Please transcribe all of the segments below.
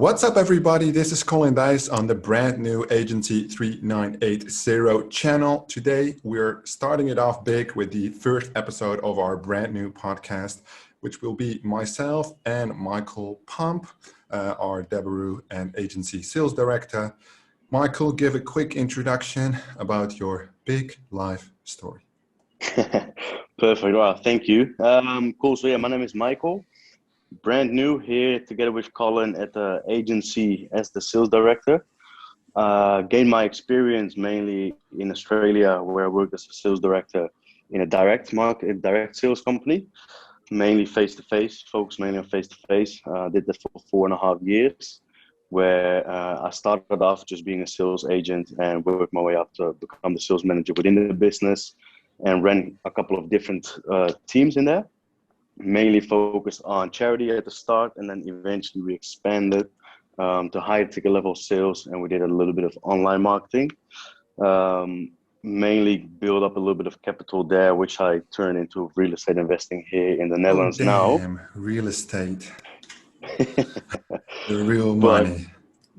What's up, everybody? This is Colin Dice on the brand new Agency 3980 channel. Today, we're starting it off big with the first episode of our brand new podcast, which will be myself and Michael Pump, our Debaroo and Agency Sales Director. Michael, give a quick introduction about your big life story. Perfect. Well, thank you. Cool. So yeah, my name is Michael. Brand new here together with Colin at the agency as the sales director. Gained my experience mainly in Australia, where I worked as a sales director in a direct sales company, mainly face-to-face, focused mainly on face-to-face. Did that for 4.5 years, where I started off just being a sales agent and worked my way up to become the sales manager within the business and ran a couple of different teams in there. Mainly focused on charity at the start, and then eventually we expanded to higher ticket level sales, and we did a little bit of online marketing. Mainly build up a little bit of capital there, which I turned into real estate investing here in the Netherlands now. Real estate. The real But money.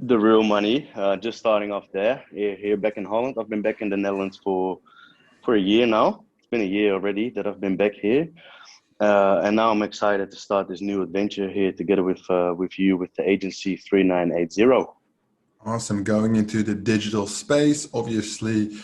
the real money, just starting off there. Here back in Holland. I've been back in the Netherlands for a year now. It's been a year already that I've been back here. And now I'm excited to start this new adventure here together with you with the agency 3980. Awesome. Going into the digital space, obviously,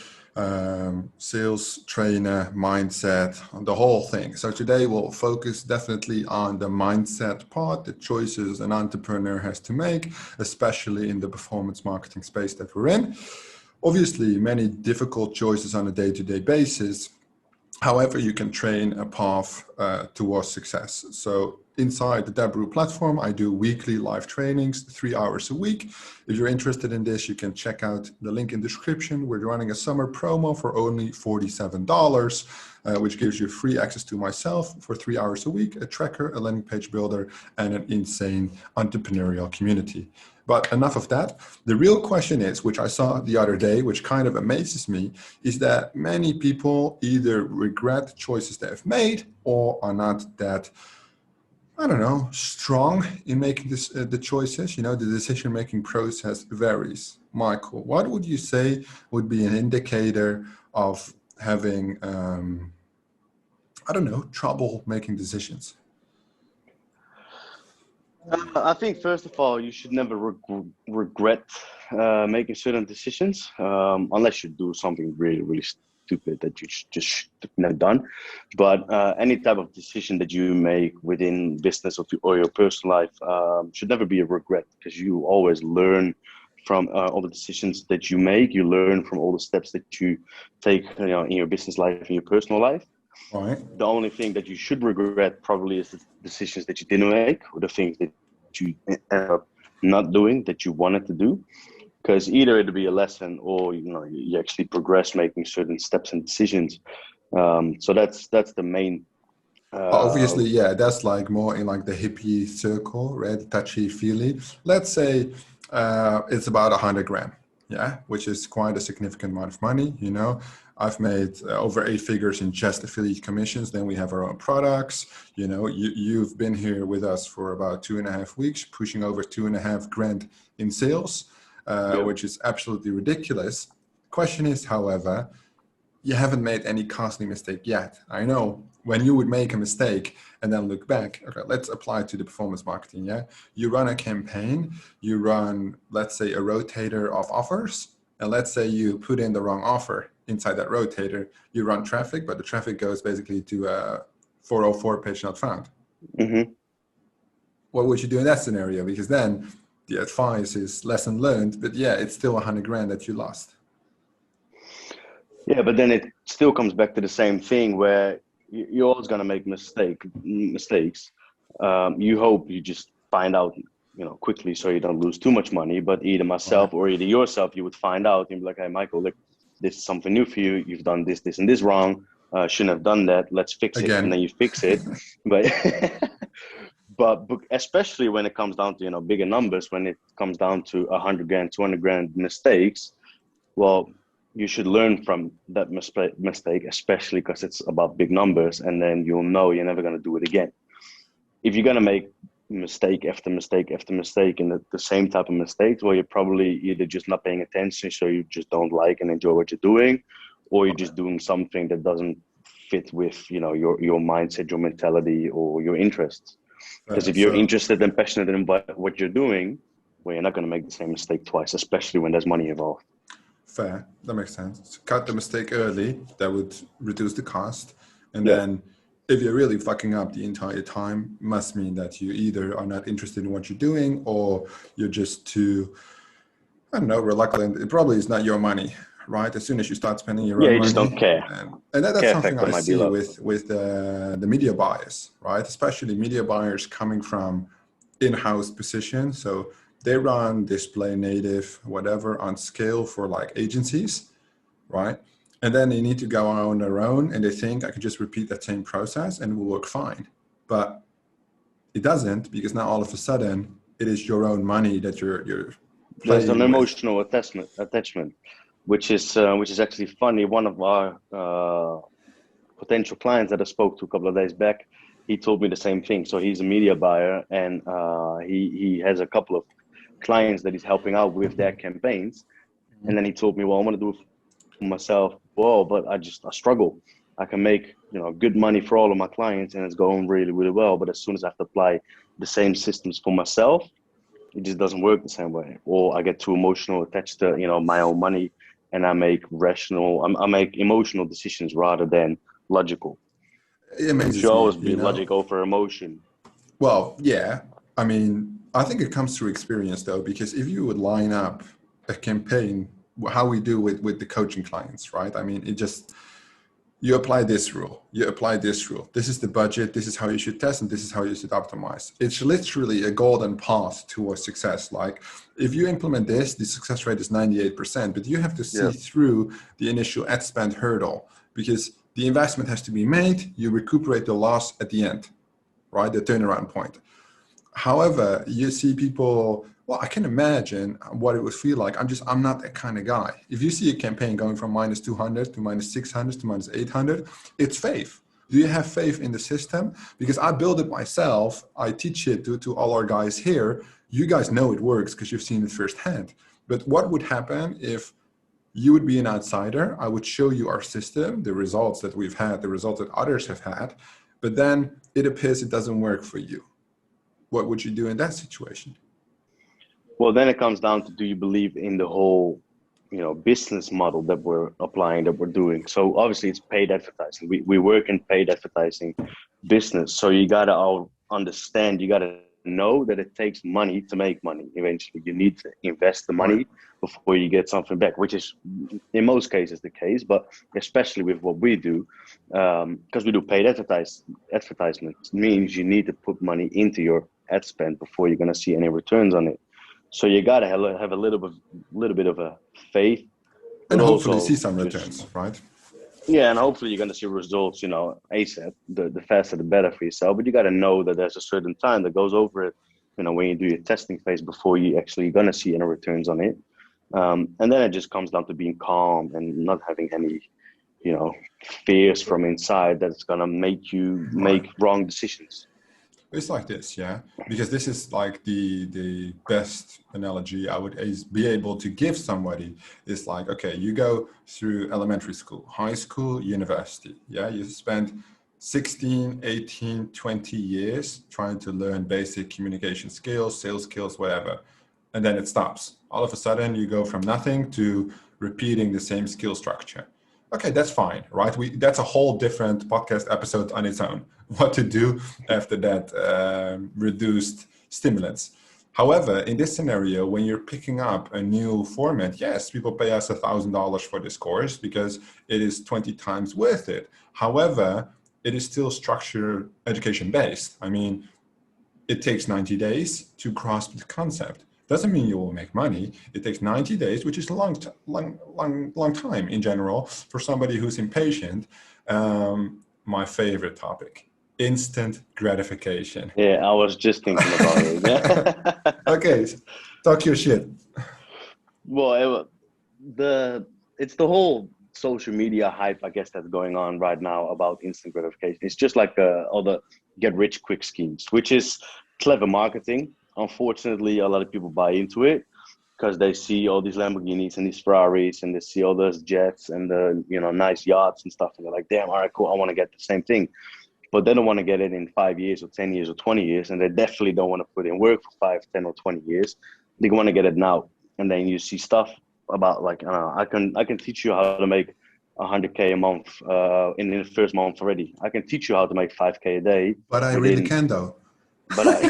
sales trainer, mindset, the whole thing. So today we'll focus definitely on the mindset part, the choices an entrepreneur has to make, especially in the performance marketing space that we're in. Obviously, many difficult choices on a day-to-day basis. However, you can train a path towards success. So inside the Debaroo platform, I do weekly live trainings, 3 hours a week. If you're interested in this, you can check out the link in the description. We're running a summer promo for only $47, which gives you free access to myself for 3 hours a week, a tracker, a landing page builder, and an insane entrepreneurial community. But enough of that. The real question is, which I saw the other day, which kind of amazes me, is that many people either regret choices they have made or are not that, I don't know, strong in making the choices. You know, the decision-making process varies. Michael, what would you say would be an indicator of having, I don't know, trouble making decisions? I think first of all, you should never regret making certain decisions, unless you do something really, really stupid that you just shouldn't have done. But any type of decision that you make within business or your personal life should never be a regret, because you always learn from all the decisions that you make. You learn from all the steps that you take, in your business life and your personal life. Right. The only thing that you should regret probably is the decisions that you didn't make, or the things that you end up not doing that you wanted to do. Because either it'll be a lesson, or you actually progress making certain steps and decisions. So that's the main. Obviously, yeah, that's like more in like the hippie circle, right? Touchy feely. Let's say it's about 100 grand, yeah, which is quite a significant amount of money. I've made over 8 figures in just affiliate commissions. Then we have our own products. You've been here with us for about 2.5 weeks, pushing over 2.5 grand in sales, which is absolutely ridiculous. Question is, however, you haven't made any costly mistake yet. I know when you would make a mistake and then look back, okay, let's apply it to the performance marketing. Yeah. You run a campaign, you run, let's say, a rotator of offers. And let's say you put in the wrong offer inside that rotator, you run traffic, but the traffic goes basically to a 404 page not found. Mm-hmm. What would you do in that scenario? Because then the advice is lesson learned, but yeah, it's still 100 grand that you lost. Yeah, but then it still comes back to the same thing where you're always going to make mistakes. You hope you just find out, quickly, so you don't lose too much money. But either myself or either yourself, you would find out and be like, "Hey, Michael, look, this is something new for you. You've done this, and this wrong. Shouldn't have done that. Let's fix it." And then you fix it. but especially when it comes down to bigger numbers, when it comes down to 100 grand, 200 grand mistakes, well, you should learn from that mistake, especially because it's about big numbers, and then you'll know you're never going to do it again. If you're going to make mistake after mistake after mistake, and the same type of mistakes, where you're probably either just not paying attention, so you just don't like and enjoy what you're doing, or you're just doing something that doesn't fit with, you know, your mindset, your mentality, or your interests. Because if you're So interested and passionate in what you're doing, well, you're not going to make the same mistake twice, especially when there's money involved. fair, that makes sense. So cut the mistake early, that would reduce the cost. And Yeah. then if you're really fucking up the entire time, must mean that you either are not interested in what you're doing, or you're just too, I don't know, reluctant. It probably is not your money, right? As soon as you start spending your Yeah, own you just don't money, care. and that's Care something factor I might be see low. with the media buyers, right? Especially media buyers coming from in-house position. So they run display, native, whatever on scale for like agencies, right? And then they need to go on their own, and they think I can just repeat that same process and it will work fine. But it doesn't, because now all of a sudden it is your own money that you're There's an playing with. emotional attachment, which is actually funny. One of our potential clients that I spoke to a couple of days back, he told me the same thing. So he's a media buyer, and he has a couple of clients that he's helping out with their campaigns. And then he told me, well, I want to do it for myself. Well, but I struggle. I can make, you know, good money for all of my clients, and it's going really, really well. But as soon as I have to apply the same systems for myself, it just doesn't work the same way. Or I get too emotional attached to, you know, my own money, and I make I make emotional decisions rather than logical. It It should amazes me, always you be know. logic over emotion. Well, yeah. I mean, I think it comes through experience though, because if you would line up a campaign, how we do with the coaching clients, right? I mean, it just, you apply this rule, you apply this rule. This is the budget, this is how you should test, and this is how you should optimize. It's literally a golden path towards success. Like if you implement this, the success rate is 98%, but you have to see Yeah. through the initial ad spend hurdle, because the investment has to be made, you recuperate the loss at the end, right? The turnaround point. However, you see people, well, I can imagine what it would feel like. I'm not that kind of guy. If you see a campaign going from minus 200 to minus 600 to minus 800, it's faith. Do you have faith in the system? Because I build it myself. I teach it to all our guys here. You guys know it works because you've seen it firsthand. But what would happen if you would be an outsider? I would show you our system, the results that we've had, the results that others have had, but then it appears it doesn't work for you. What would you do in that situation? Well, then it comes down to, do you believe in the whole, you know, business model that we're applying, that we're doing? So obviously it's paid advertising. We work in paid advertising business. So you got to all understand, you got to know that it takes money to make money. Eventually you need to invest the Right. money before you get something back, which is in most cases the case, but especially with what we do, because we do paid advertisements, means you need to put money into your ad spend before you're going to see any returns on it. So you gotta have a little bit of a faith, And but hopefully see also some just, returns, right? yeah, and hopefully you're gonna see results, you know, ASAP. The faster the better for yourself. But you gotta know that there's a certain time that goes over it, you know, when you do your testing phase before you actually gonna see any returns on it. And then it just comes down to being calm and not having any, you know, fears from inside that's gonna make you Right. make wrong decisions. It's like this, yeah, because this is like the best analogy I would be able to give somebody. Is like, okay, you go through elementary school, high school, university, yeah, you spend 16, 18, 20 years trying to learn basic communication skills, sales skills, whatever, and then it stops. All of a sudden you go from nothing to repeating the same skill structure. Okay, that's fine, right? That's a whole different podcast episode on its own. What to do after that reduced stimulants. However, in this scenario, when you're picking up a new format, yes, people pay us $1,000 for this course because it is 20 times worth it. However, it is still structure education based. I mean, it takes 90 days to grasp the concept. Doesn't mean you will make money. It takes 90 days, which is a long time in general for somebody who's impatient. My favorite topic, instant gratification. Yeah, I was just thinking about it. Yeah. Okay, talk your shit. Well, the it's the whole social media hype, I guess, that's going on right now about instant gratification. It's just like all the get rich quick schemes, which is clever marketing. Unfortunately, a lot of people buy into it because they see all these Lamborghinis and these Ferraris, and they see all those jets and the nice yachts and stuff, and they're like, damn, all right, cool, I want to get the same thing. But they don't want to get it in 5 years or 10 years or 20 years, and they definitely don't want to put in work for 5, 10, or 20 years. They want to get it now. And then you see stuff about like, I can teach you how to make 100K a month in the first month already. I can teach you how to make 5K a day. But I really can though. But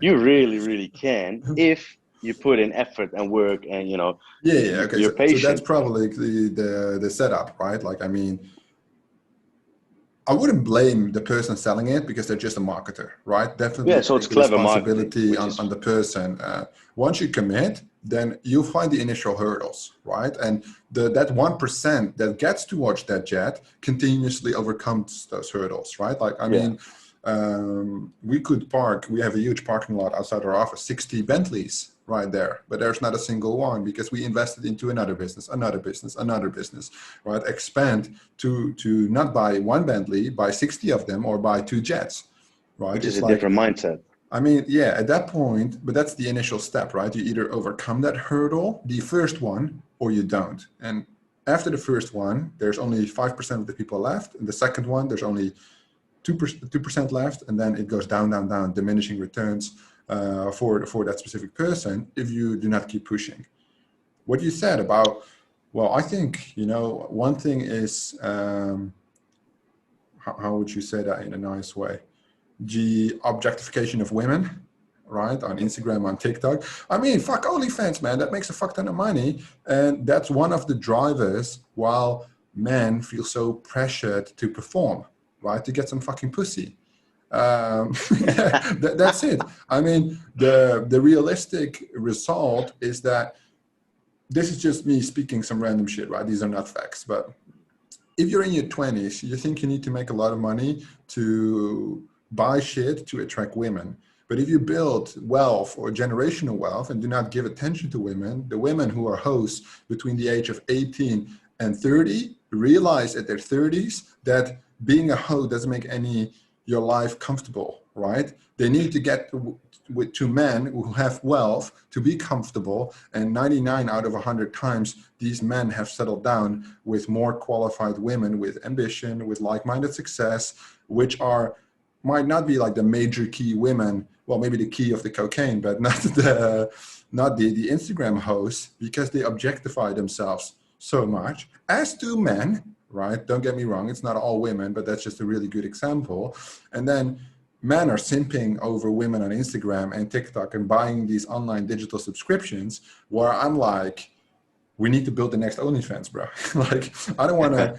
you really, really can if you put in effort and work, and Okay. you're patient. So that's probably the setup, right? Like, I mean, I wouldn't blame the person selling it because they're just a marketer, right? Definitely. Yeah, so it's clever responsibility on the person. Once you commit, then you find the initial hurdles, right? And that 1% that gets towards that jet continuously overcomes those hurdles, right? Like, I mean, we have a huge parking lot outside our office, 60 Bentleys right there, but there's not a single one because we invested into another business, right? Expand to not buy one Bentley, buy 60 of them, or buy 2 jets, right? Which is a different mindset. I mean, yeah, at that point, but that's the initial step, right? You either overcome that hurdle, the first one, or you don't. And after the first one, there's only 5% of the people left. And the second one, there's only 2% left. And then it goes down, diminishing returns for that specific person if you do not keep pushing. What you said about, well, I think, one thing is, how would you say that in a nice way? The objectification of women, right? On Instagram, on TikTok. I mean, fuck OnlyFans, man. That makes a fuck ton of money. And that's one of the drivers while men feel so pressured to perform, right? To get some fucking pussy. That's it. I mean, the realistic result is that this is just me speaking some random shit, right? These are not facts. But if you're in your 20s, you think you need to make a lot of money to buy shit to attract women. But if you build wealth or generational wealth and do not give attention to women, the women who are hosts between the age of 18 and 30 realize at their 30s that being a hoe doesn't make your life comfortable, right? They need to get to men who have wealth to be comfortable, and 99 out of 100 times these men have settled down with more qualified women with ambition, with like-minded success, which might not be like the major key women, well, maybe the key of the cocaine, but not the Instagram hosts, because they objectify themselves so much, as do men, right? Don't get me wrong, it's not all women, but that's just a really good example. And then men are simping over women on Instagram and TikTok and buying these online digital subscriptions, where I'm like, we need to build the next OnlyFans, bro. Like, I don't want to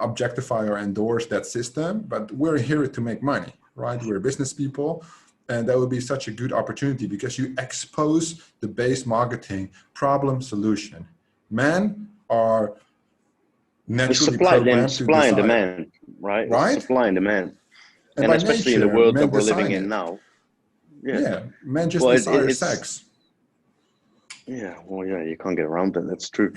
objectify or endorse that system, but we're here to make money, right? We're business people. And that would be such a good opportunity because you expose the base marketing problem solution. Men are naturally programmed to supply and desire. demand, right? Right? It's supply and demand. And especially nature, in the world men that we're living decide in it. now. Yeah, men just desire sex. Yeah, well, yeah, you can't get around that. That's true.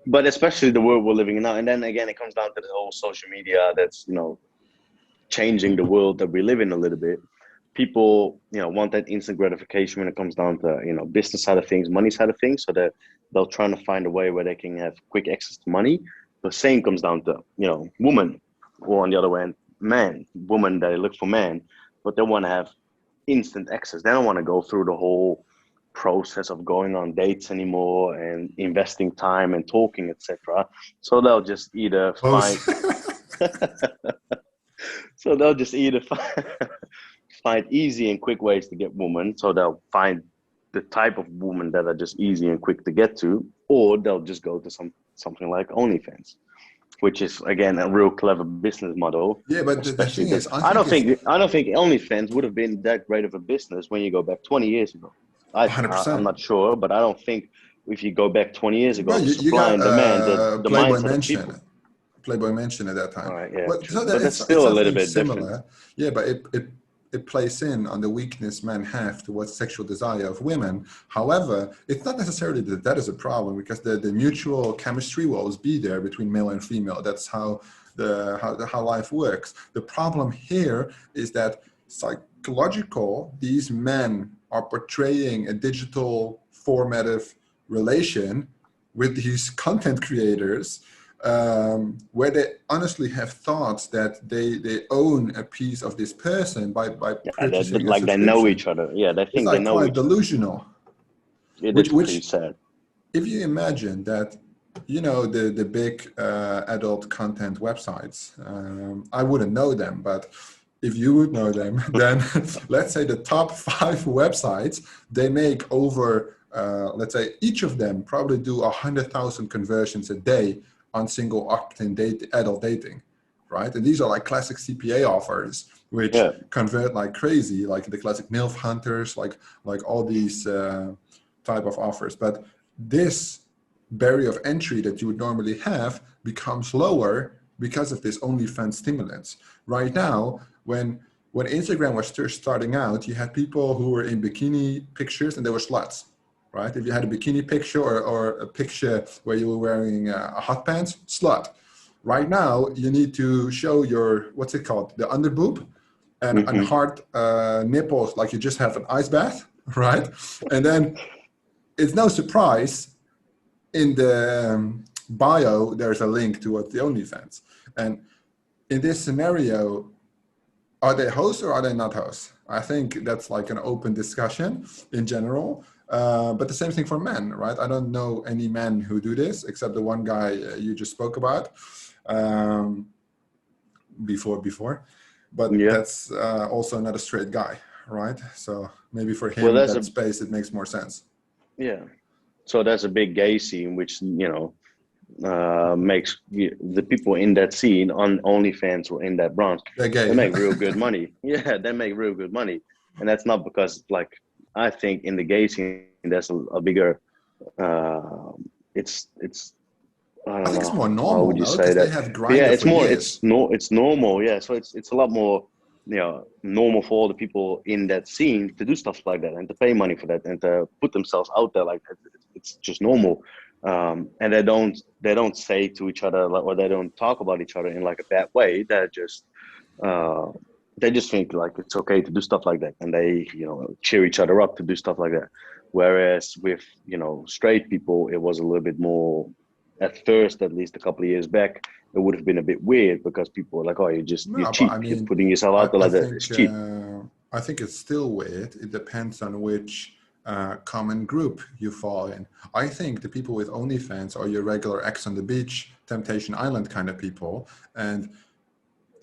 but especially the world we're living in now. And then again, it comes down to the whole social media that's, changing the world that we live in a little bit. People, want that instant gratification when it comes down to, business side of things, money side of things, so that they're trying to find a way where they can have quick access to money. The same comes down to, woman, or on the other end, man, woman, they look for man, but they want to have instant access. They don't want to go through the whole process of going on dates anymore and investing time and talking, etc. So they'll just either find find easy and quick ways to get women. So they'll find the type of woman that are just easy and quick to get to, or they'll just go to something like OnlyFans, which is again a real clever business model. Yeah, but the thing is, I don't think OnlyFans would have been that great of a business when you go back 20 years ago. 100%. I'm not sure, but I don't think if you go back 20 years ago, you got and demand, the Playboy mindset mention. of people. Playboy mentioned at that time. All right, yeah, but that's still a little bit similar. different. Yeah, but it plays in on the weakness men have towards sexual desire of women. However, it's not necessarily that is a problem, because the mutual chemistry will always be there between male and female. That's how how life works. The problem here is that psychological, these men are portraying a digital formative relation with these content creators, where they honestly have thoughts that they own a piece of this person by purchasing a like they know subscription. each other. Yeah, they It's think they like know quite each other. delusional. It is pretty Which, sad. if you imagine that, you know, the big adult content websites, I wouldn't know them, but if you would know them, then let's say the top 5 websites, they make over, let's say each of them probably do 100,000 conversions a day on single opt-in adult dating, right? And these are like classic CPA offers, which Yeah. convert like crazy, like the classic MILF hunters, like all these type of offers. But this barrier of entry that you would normally have becomes lower because of this OnlyFans stimulants. Right now, when Instagram was first starting out, you had people who were in bikini pictures and they were sluts, right? If you had a bikini picture or a picture where you were wearing a hot pants, slut. Right now, you need to show your, what's it called? The under boob and hard nipples, like you just have an ice bath, right? And then it's no surprise in the bio, there's a link towards the OnlyFans. And in this scenario, are they hosts or are they not hosts? I think that's like an open discussion in general. But the same thing for men, right? I don't know any men who do this except the one guy you just spoke about before. But Yeah. that's also not a straight guy, right? So maybe for him, Well, that space, it makes more sense. Yeah. So there's a big gay scene, which, you know, makes the people in that scene on OnlyFans or in that branch, They're gay. they make real good money. Yeah, they make real good money. And that's not because, like, I think in the gay scene, there's a bigger, it's, I I don't think it's know, more how normal would you now say because they that? have But yeah, grinded it's for more, years. it's normal. Yeah. So it's a lot more, you know, normal for all the people in that scene to do stuff like that and to pay money for that and to put themselves out there like that. It's just normal. And they don't say to each other, like, or they don't talk about each other in like a bad way. They just think like it's okay to do stuff like that, and they, you know, cheer each other up to do stuff like that. Whereas with, you know, straight people, it was a little bit more, at first, at least a couple of years back, it would have been a bit weird because people were like, oh, you're No, but I cheap. You're mean, putting yourself out there I like that. It's think cheap. I think it's still weird. It depends on which common group you fall in. I think the people with OnlyFans are your regular X on the beach, Temptation Island kind of people, and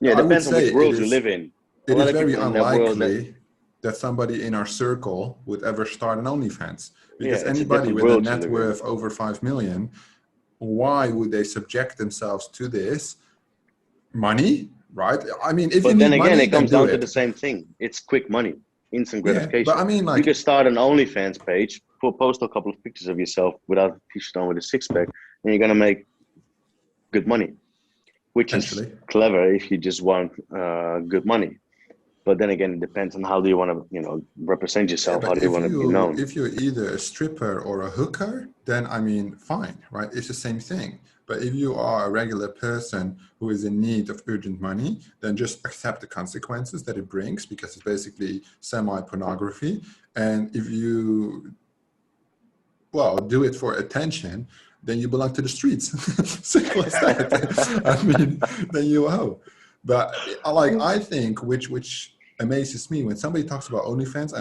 Yeah, it I would depends on say which world you live in. A it lot is of very people in that world that, unlikely that somebody in our circle would ever start an OnlyFans, yeah, because it's a anybody different with a world you net live in. worth over 5 million, why would they subject themselves to this? Money, right? I mean, if you But then need again, money, it then comes do down to it. the same thing. It's quick money, instant Yeah, but I gratification. mean, You like, could start an OnlyFans page, post a couple of pictures of yourself without a t-shirt on with a six pack, and you're gonna make good money, which is potentially. clever if you just want good money. But then again, it depends on how do you want to, you know, represent Yeah, yourself. How but do you want to be known? if you're either a stripper or a hooker, then I mean, fine, right? It's the same thing. But if you are a regular person who is in need of urgent money, then just accept the consequences that it brings, because it's basically semi-pornography. And if you, well, do it for attention, then you belong to the streets. Simple as that. I mean, then you owe. But I think which amazes me when somebody talks about OnlyFans.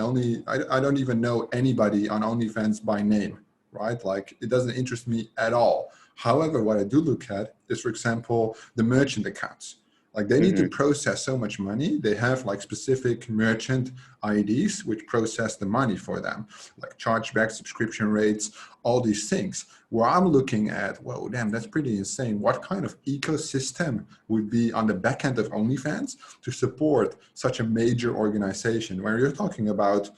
I don't even know anybody on OnlyFans by name, right? Like, it doesn't interest me at all. However, what I do look at is, for example, the merchant accounts. Like, they need to process so much money. They have like specific merchant IDs which process the money for them, like chargeback, subscription rates, all these things. Where I'm looking at, whoa, damn, that's pretty insane. What kind of ecosystem would be on the back end of OnlyFans to support such a major organization where you're talking about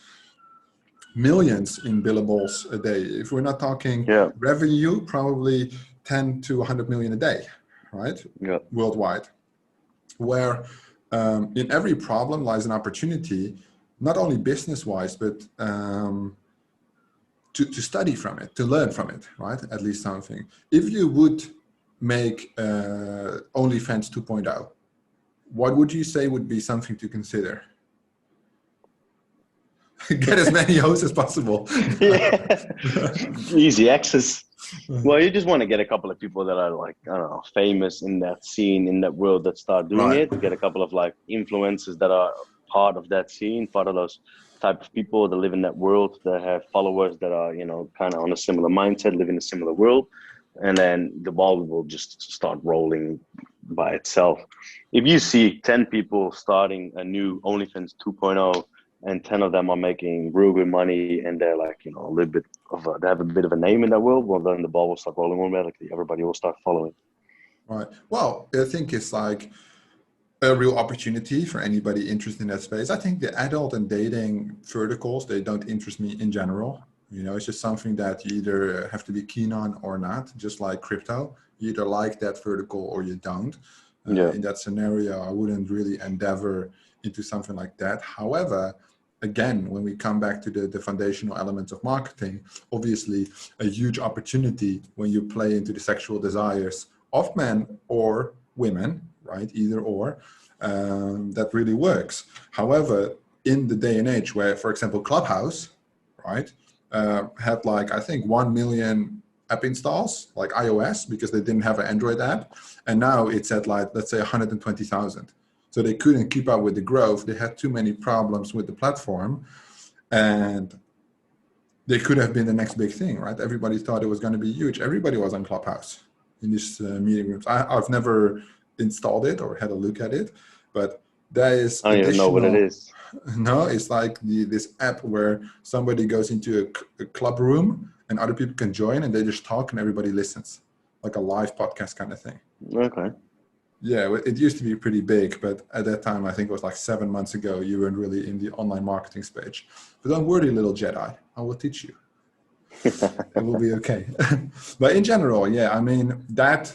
millions in billables a day? If we're not talking Yeah, revenue, probably 10 to 100 million a day, right? yeah, Worldwide. Where in every problem lies an opportunity, not only business-wise, but to study from it, to learn from it, right? At least something. If you would make OnlyFans 2.0, what would you say would be something to consider? Get as many hosts as possible. Yeah, easy access. Well, you just want to get a couple of people that are like, I don't know, famous in that scene, in that world, that start doing Right. it. Get a couple of like influencers that are part of that scene, part of those type of people that live in that world, that have followers that are, you know, kind of on a similar mindset, live in a similar world. And then the ball will just start rolling by itself. If you see 10 people starting a new OnlyFans 2.0, and 10 of them are making real good money, and they're like, you know, a little bit of they have a bit of a name in that world, well, then the ball will start rolling automatically. Everybody will start following. Right. Well, I think it's like a real opportunity for anybody interested in that space. I think the adult and dating verticals, they don't interest me in general. You know, it's just something that you either have to be keen on or not, just like crypto. You either like that vertical or you don't. Yeah. In that scenario, I wouldn't really endeavor into something like that. However, again, when we come back to the foundational elements of marketing, obviously a huge opportunity when you play into the sexual desires of men or women, right? Either or, that really works. However, in the day and age where, for example, Clubhouse, right, had like, I think 1 million app installs, like iOS, because they didn't have an Android app. And now it's at like, let's say 120,000. So they couldn't keep up with the growth. They had too many problems with the platform, and they could have been the next big thing, right? Everybody thought it was going to be huge. Everybody was on Clubhouse in these meeting rooms. I've never installed it or had a look at it, but there is I don't even know what it is. No, it's like this app where somebody goes into a club room and other people can join and they just talk and everybody listens, like a live podcast kind of thing. Okay. Yeah, it used to be pretty big, but at that time, I think it was like 7 months ago, you weren't really in the online marketing space. But don't worry, little Jedi, I will teach you. It will be okay. But in general, yeah, I mean, that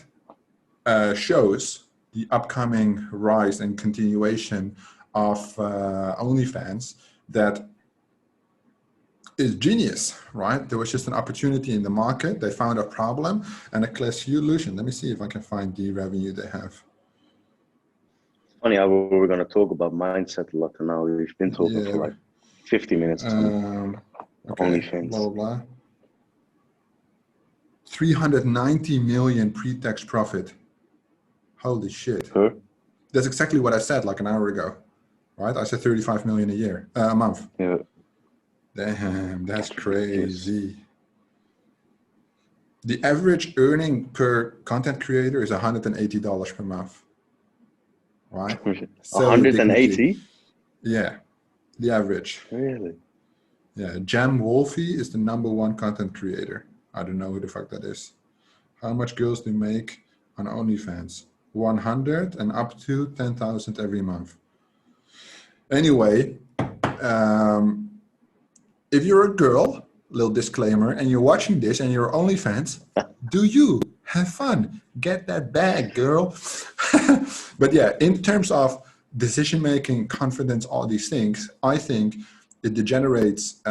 shows the upcoming rise and continuation of OnlyFans that is genius, right? There was just an opportunity in the market. They found a problem and a clear solution. Let me see if I can find the revenue they have. Funny how we were going to talk about mindset a lot, and now we've been talking for like 50 minutes. Okay. OnlyFans. Blah, blah, blah. 390 million pre-tax profit. Holy shit. Huh? That's exactly what I said like an hour ago, right? I said 35 million a month. Yeah. Damn, that's crazy. The average earning per content creator is $180 per month. Right? 180? Yeah, the average. Really? Yeah, Jam Wolfie is the #1 content creator. I don't know who the fuck that is. How much girls do you make on OnlyFans? 100 and up to 10,000 every month. Anyway, if you're a girl, little disclaimer, and you're watching this and you're OnlyFans, do you have fun? Get that bag, girl. But yeah, in terms of decision-making, confidence, all these things, I think it degenerates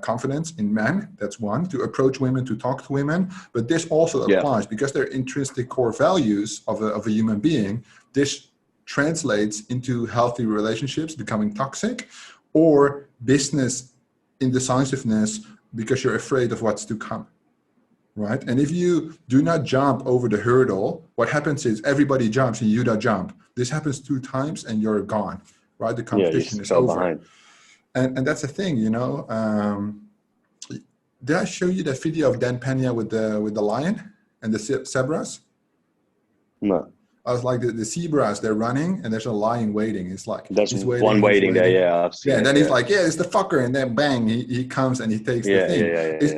confidence in men. That's one, to approach women, to talk to women. But this also applies because they're intrinsic core values of a human being. This translates into healthy relationships becoming toxic, or business indecisiveness because you're afraid of what's to come. Right? And if you do not jump over the hurdle, what happens is everybody jumps and you don't jump. This happens 2 times and you're gone, right? The competition is over. Behind. And that's the thing, you know. Did I show you that video of Dan Pena with the lion and the zebras? No. I was like, the zebras, they're running and there's a lion waiting. It's like, there's he's waiting, one waiting there, yeah. I've seen and then it, he's like, yeah, it's the fucker. And then bang, he comes and he takes the thing.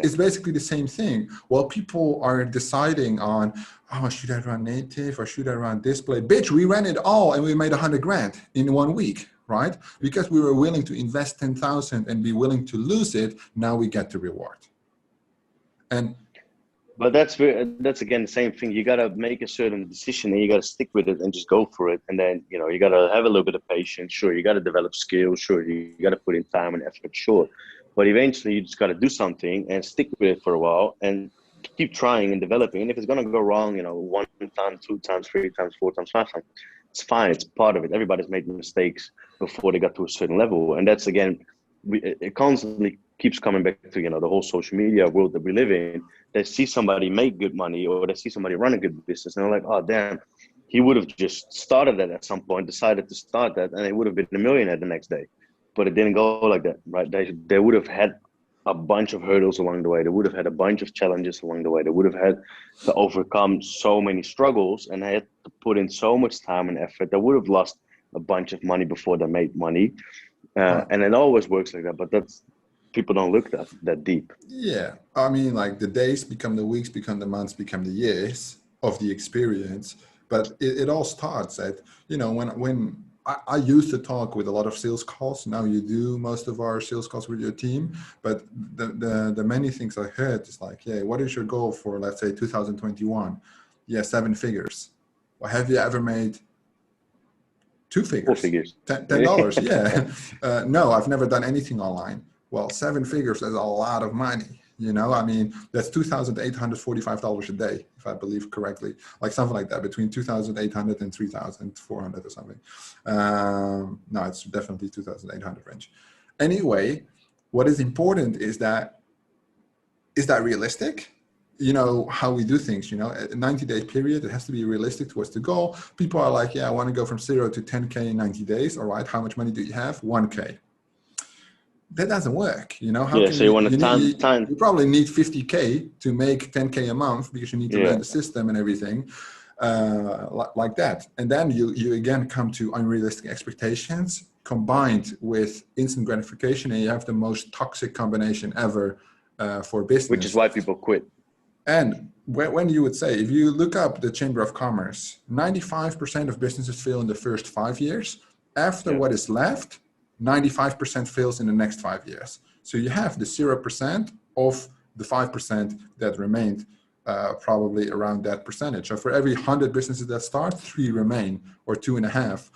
It's basically the same thing. Well, people are deciding on, oh, should I run native or should I run display? Bitch, we ran it all and we made 100 grand in 1 week, right? Because we were willing to invest 10,000 and be willing to lose it. Now we get the reward. But that's again the same thing. You gotta make a certain decision and you gotta stick with it and just go for it. And then, you know, you gotta have a little bit of patience. Sure, you gotta develop skills. Sure, you gotta put in time and effort. Sure, but eventually you just gotta do something and stick with it for a while. And keep trying and developing. And if it's gonna go wrong, you know, 1 time, 2 times, 3 times, 4 times, 5 times, it's fine. It's part of it. Everybody's made mistakes before they got to a certain level, and that's again, it constantly keeps coming back to, you know, the whole social media world that we live in. They see somebody make good money, or they see somebody run a good business, and they're like, oh damn, he would have just started that at some point, decided to start that, and he would have been a millionaire the next day. But it didn't go like that, right? They would have had a bunch of hurdles along the way. They would have had a bunch of challenges along the way. They would have had to overcome so many struggles, and they had to put in so much time and effort. They would have lost a bunch of money before they made money. And it always works like that, but that's, people don't look that deep. Yeah, I mean, like the days become the weeks, become the months, become the years of the experience. But it all starts at, you know, when I used to talk with a lot of sales calls. Now you do most of our sales calls with your team. But the many things I heard is like, yeah, what is your goal for, let's say, 2021? Yeah, 7 figures. Well, have you ever made 2 figures? 4 figures. $10, yeah. No, I've never done anything online. Well, 7 figures is a lot of money. You know, I mean, that's $2,845 a day, if I believe correctly, like something like that, between 2,800 and 3,400 or something. No, it's definitely 2,800 range. Anyway, what is important is that realistic? You know, how we do things, you know, a 90-day period, it has to be realistic towards the goal. People are like, yeah, I want to go from 0 to 10K in 90 days. All right, how much money do you have? 1K. That doesn't work, you know. How Yeah, can so you want to time. you probably need 50K to make 10K a month, because you need to learn the system and everything, like that. And then you again come to unrealistic expectations combined with instant gratification, and you have the most toxic combination ever for business. Which is why people quit. And when you would say, if you look up the Chamber of Commerce, 95% of businesses fail in the first 5 years. After what is left, 95% fails in the next 5 years. So you have the 0% of the 5% that remained, probably around that percentage. So for every 100 businesses that start, 3 remain, or 2.5.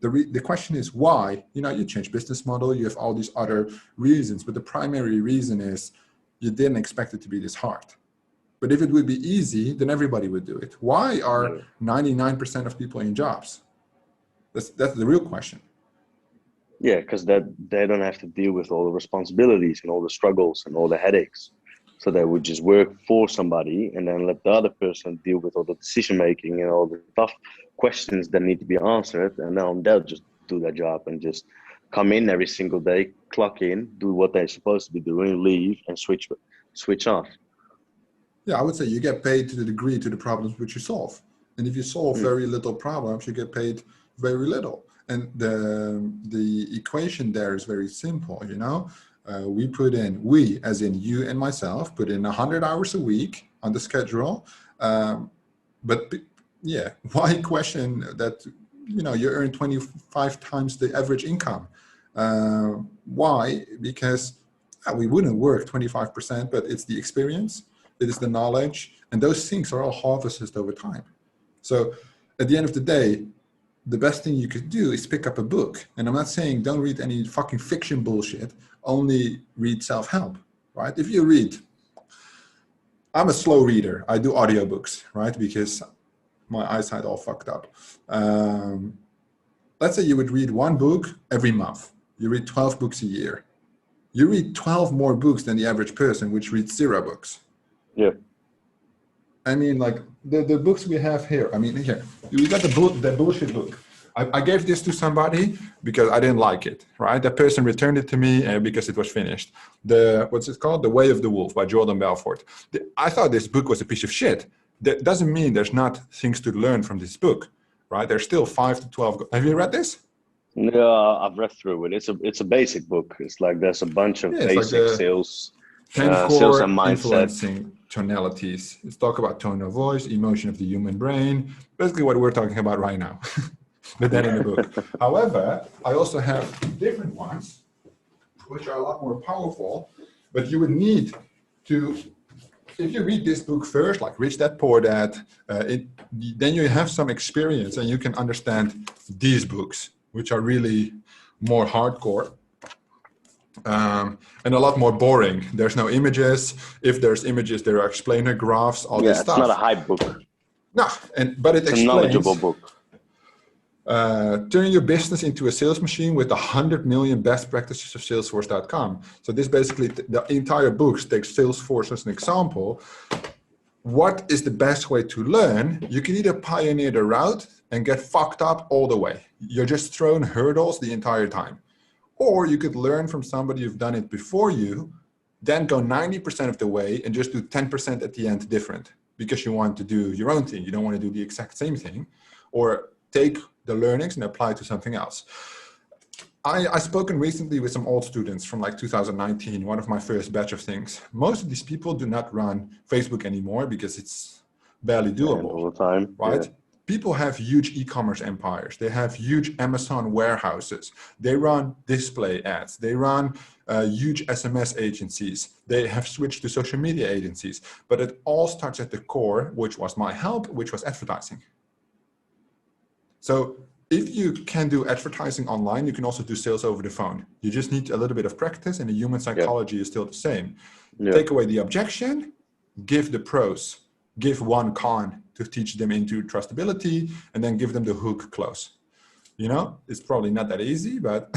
The question is why? You know, you change business model, you have all these other reasons, but the primary reason is you didn't expect it to be this hard. But if it would be easy, then everybody would do it. Why are 99% of people in jobs? That's the real question. Yeah, because they don't have to deal with all the responsibilities and all the struggles and all the headaches. So they would just work for somebody and then let the other person deal with all the decision making and all the tough questions that need to be answered. And then they'll just do their job and just come in every single day, clock in, do what they're supposed to be doing, leave, and switch off. Yeah, I would say you get paid to the degree to the problems which you solve. And if you solve very little problems, you get paid very little. And the equation there is very simple, you know. We, as in you and myself, put in 100 hours a week on the schedule. But yeah, why question that, you know, you earn 25 times the average income? Why? Because we wouldn't work 25%, but it's the experience, it is the knowledge, and those things are all harvested over time. So at the end of the day, the best thing you could do is pick up a book. And I'm not saying don't read any fucking fiction bullshit, only read self-help, right? If you read, I'm a slow reader. I do audiobooks, right? Because my eyesight all fucked up. Let's say you would read 1 book every month. You read 12 books a year. You read 12 more books than the average person, which reads 0 books. Yeah. I mean, like the books we have here. I mean, here we got the bullshit book. I gave this to somebody because I didn't like it. Right? That person returned it to me because it was finished. What's it called? The Way of the Wolf by Jordan Belfort. I thought this book was a piece of shit. That doesn't mean there's not things to learn from this book, right? There's still 5 to 12. Have you read this? Yeah, I've read through it. It's a basic book. It's like there's a bunch of basic like sales, 10 sales core and mindset. influencing tonalities. Let's talk about tone of voice, emotion of the human brain, basically what we're talking about right now, but then in the book. However, I also have different ones, which are a lot more powerful, but you would need to, if you read this book first, like Rich Dad Poor Dad, then you have some experience and you can understand these books, which are really more hardcore. and a lot more boring. There's no images. If there's images, there are explainer graphs, all this Yeah, it's not a stuff. hype book. No, but it It's a knowledgeable explains. book. Turn your business into a sales machine with 100 million best practices of Salesforce.com. So this basically, the entire book takes Salesforce as an example. What is the best way to learn? You can either pioneer the route and get fucked up all the way. You're just thrown hurdles the entire time. Or you could learn from somebody who've done it before you, then go 90% of the way and just do 10% at the end different because you want to do your own thing. You don't want to do the exact same thing. Or take the learnings and apply to something else. I've spoken recently with some old students from like 2019, one of my first batch of things. Most of these people do not run Facebook anymore because it's barely doable. All the time, right? yeah. People have huge e-commerce empires. They have huge Amazon warehouses. They run display ads. They run huge SMS agencies. They have switched to social media agencies. But it all starts at the core, which was my help, which was advertising. So if you can do advertising online, you can also do sales over the phone. You just need a little bit of practice, and the human psychology is still the same. Take away the objection, give the pros, give one con to teach them into trustability, and then give them the hook close. You know, it's probably not that easy, but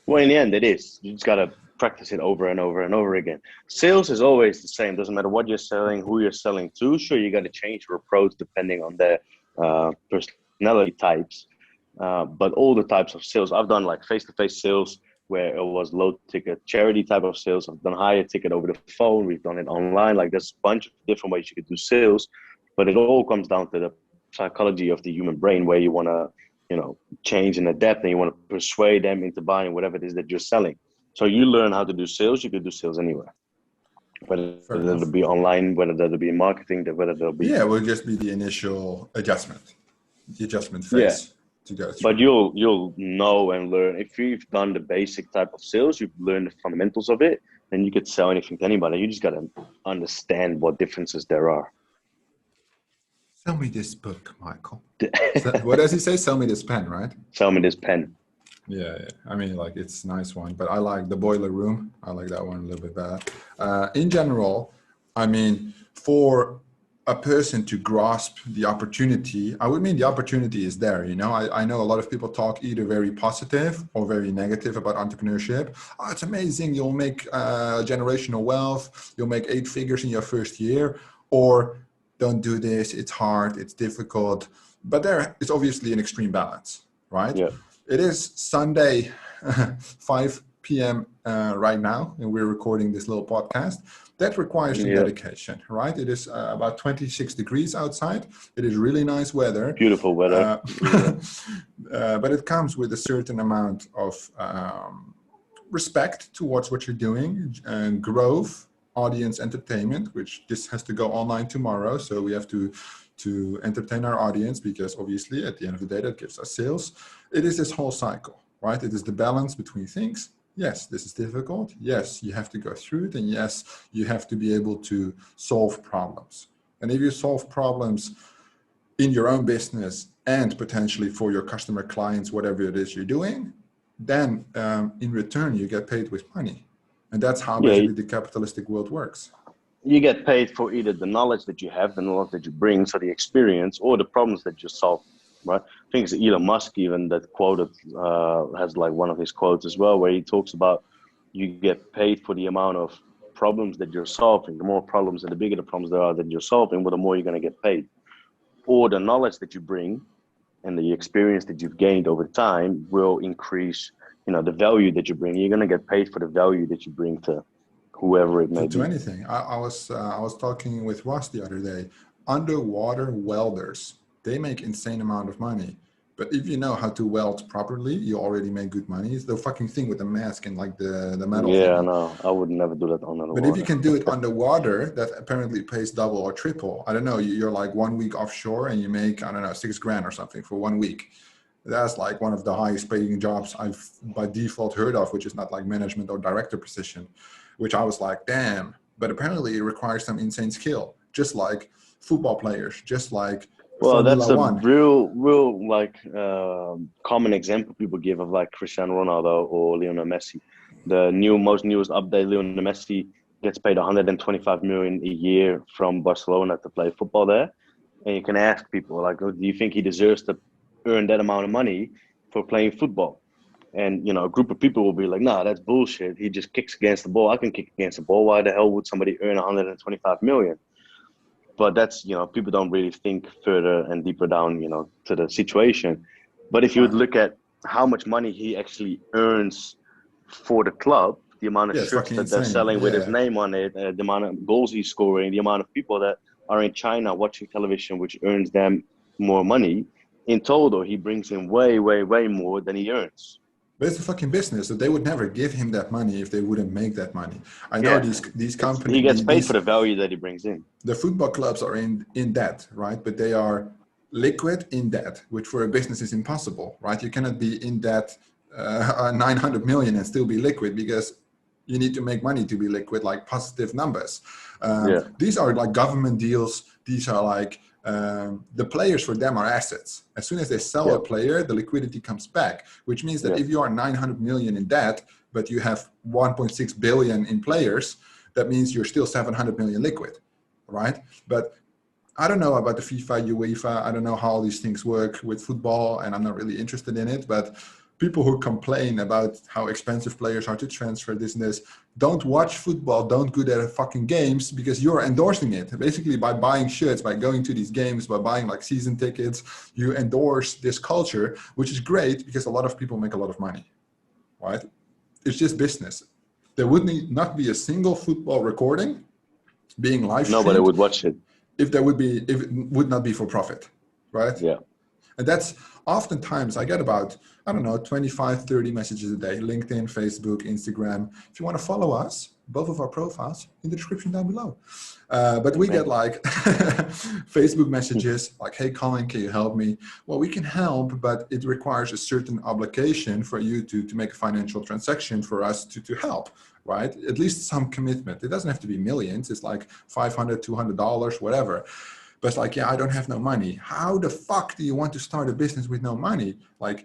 well, in the end, it is. You just gotta practice it over and over and over again. Sales is always the same. Doesn't matter what you're selling, who you're selling to. Sure, you got to change your approach depending on their personality types. But all the types of sales, I've done like face-to-face sales where it was low ticket charity type of sales. I've done higher ticket over the phone. We've done it online. Like there's a bunch of different ways you could do sales, but it all comes down to the psychology of the human brain where you want to, change and adapt, and you want to persuade them into buying whatever it is that you're selling. So you learn how to do sales, you could do sales anywhere. Whether it'll be online, whether that'll be marketing, whether there'll be... Yeah, it will just be the initial adjustment, the adjustment phase to go through. But you'll know and learn. If you've done the basic type of sales, you've learned the fundamentals of it, then you could sell anything to anybody. You just got to understand what differences there are. Sell me this book, Michael. What does he say? Sell me this pen, right? Sell me this pen. Yeah. I mean, like, it's a nice one, but I like the Boiler Room. I like that one a little bit better. In general, I mean, for a person to grasp the opportunity, I would mean the opportunity is there. I know a lot of people talk either very positive or very negative about entrepreneurship. Oh, it's amazing. You'll make generational wealth. You'll make 8 figures in your first year. Or don't do this. It's hard. It's difficult. But there is obviously an extreme balance, right? Yeah. It is Sunday, 5 p.m. Right now, and we're recording this little podcast. That requires some dedication, right? It is about 26 degrees outside. It is really nice weather. Beautiful weather. But it comes with a certain amount of respect towards what you're doing, and growth, audience entertainment, which this has to go online tomorrow. So we have to entertain our audience, because obviously at the end of the day, that gives us sales. It is this whole cycle, right? It is the balance between things. Yes, this is difficult. Yes, you have to go through it. And yes, you have to be able to solve problems. And if you solve problems in your own business and potentially for your customer clients, whatever it is you're doing, then in return, you get paid with money. And that's how basically the capitalistic world works. You get paid for either the knowledge that you have, the knowledge that you bring, so the experience, or the problems that you solve, right? I think it's Elon Musk even that quoted, has like one of his quotes as well, where he talks about you get paid for the amount of problems that you're solving. The more problems and the bigger the problems there are that you're solving, well, the more you're going to get paid. Or the knowledge that you bring and the experience that you've gained over time will increase, the value that you bring. You're going to get paid for the value that you bring to whoever it may be. To anything. I was talking with Ross the other day. Underwater welders, they make insane amount of money. But if you know how to weld properly, you already make good money. It's the fucking thing with the mask and like the metal. Yeah, no, I would never do that underwater. But if you can do it underwater, that apparently pays double or triple. I don't know. You're like 1 week offshore and you make, I don't know, $6,000 or something for 1 week. That's like one of the highest paying jobs I've by default heard of, which is not like management or director position, which I was like, damn. But apparently it requires some insane skill, just like football players, just like that's a One. real like common example people give of like Cristiano Ronaldo or Lionel Messi. The newest update, Lionel Messi gets paid 125 million a year from Barcelona to play football there. And you can ask people like, oh, do you think he deserves to earn that amount of money for playing football? And a group of people will be like, "Nah, that's bullshit. He just kicks against the ball. I can kick against the ball. Why the hell would somebody earn 125 million?" But that's people don't really think further and deeper down to the situation. But if you would Right. look at how much money he actually earns for the club, the amount of Yeah, it's shirts fucking that they're insane. selling with his Yeah. name on it, the amount of goals he's scoring, the amount of people that are in China watching television, which earns them more money. In total, he brings in way, way, way more than he earns. But it's a fucking business, so they would never give him that money if they wouldn't make that money. I know Yeah, these he companies, gets paid for these the value that he brings in. the football clubs are in debt, right? But they are liquid in debt, which for a business is impossible, right? You cannot be in debt 900 million and still be liquid, because you need to make money to be liquid, like positive numbers. Yeah, These are like government deals. These are like the players for them are assets. As soon as they sell yeah, a player, the liquidity comes back, which means that yeah, if you are 900 million in debt, but you have 1.6 billion in players, that means you're still 700 million liquid, right? But I don't know about the FIFA, UEFA. I don't know how all these things work with football, and I'm not really interested in it. But people who complain about how expensive players are to transfer, this and this, don't watch football, don't go to fucking games, because you're endorsing it. Basically, by buying shirts, by going to these games, by buying like season tickets, you endorse this culture, which is great because a lot of people make a lot of money, right? It's just business. There would not be a single football recording being live nobody streamed would watch it. if it would not be for profit, right? Yeah, And that's oftentimes I get about, I don't know, 25, 30 messages a day, LinkedIn, Facebook, Instagram. If you want to follow us, both of our profiles in the description down below. But we get like Facebook messages like, "Hey, Colin, can you help me?" Well, we can help, but it requires a certain obligation for you to make a financial transaction for us to help, right? At least some commitment. It doesn't have to be millions. It's like $500, $200, whatever. But it's like, yeah, I don't have no money. How the fuck do you want to start a business with no money? Like,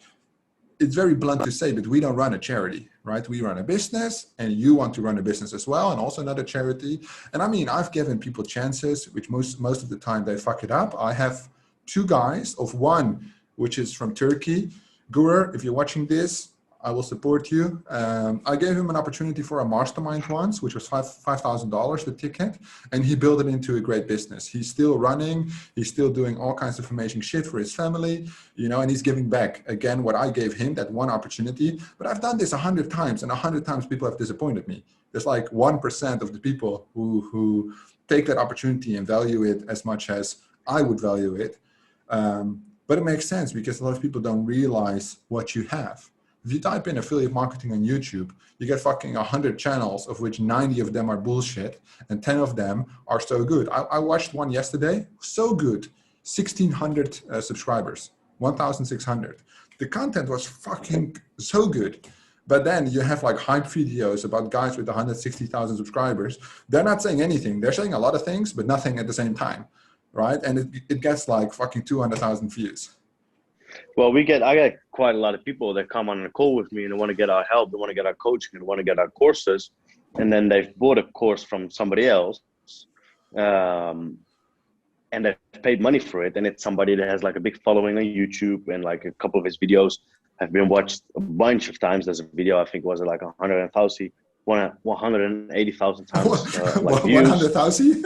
it's very blunt to say, but we don't run a charity, right? We run a business, and you want to run a business as well, and also another charity. And I mean, I've given people chances, which most of the time they fuck it up. I have two guys, of one, which is from Turkey. Gur, if you're watching this, I will support you. I gave him an opportunity for a mastermind once, which was $5,000 the ticket, and he built it into a great business. He's still running. He's still doing all kinds of amazing shit for his family, and he's giving back again what I gave him, that one opportunity. But I've done this 100 times, and 100 times people have disappointed me. There's like 1% of the people who take that opportunity and value it as much as I would value it. But it makes sense because a lot of people don't realize what you have. If you type in affiliate marketing on YouTube, you get fucking 100 channels, of which 90 of them are bullshit and 10 of them are so good. I watched one yesterday, so good, 1,600 subscribers, 1,600. The content was fucking so good. But then you have like hype videos about guys with 160,000 subscribers. They're not saying anything. They're saying a lot of things, but nothing at the same time, right? And it gets like fucking 200,000 views. well, I get quite a lot of people that come on a call with me and they want to get our help, they want to get our coaching, they want to get our courses, and then they've bought a course from somebody else, and they've paid money for it, and it's somebody that has like a big following on YouTube, and like a couple of his videos have been watched a bunch of times. There's a video, I think was it like 180,000 times like views. 100,000?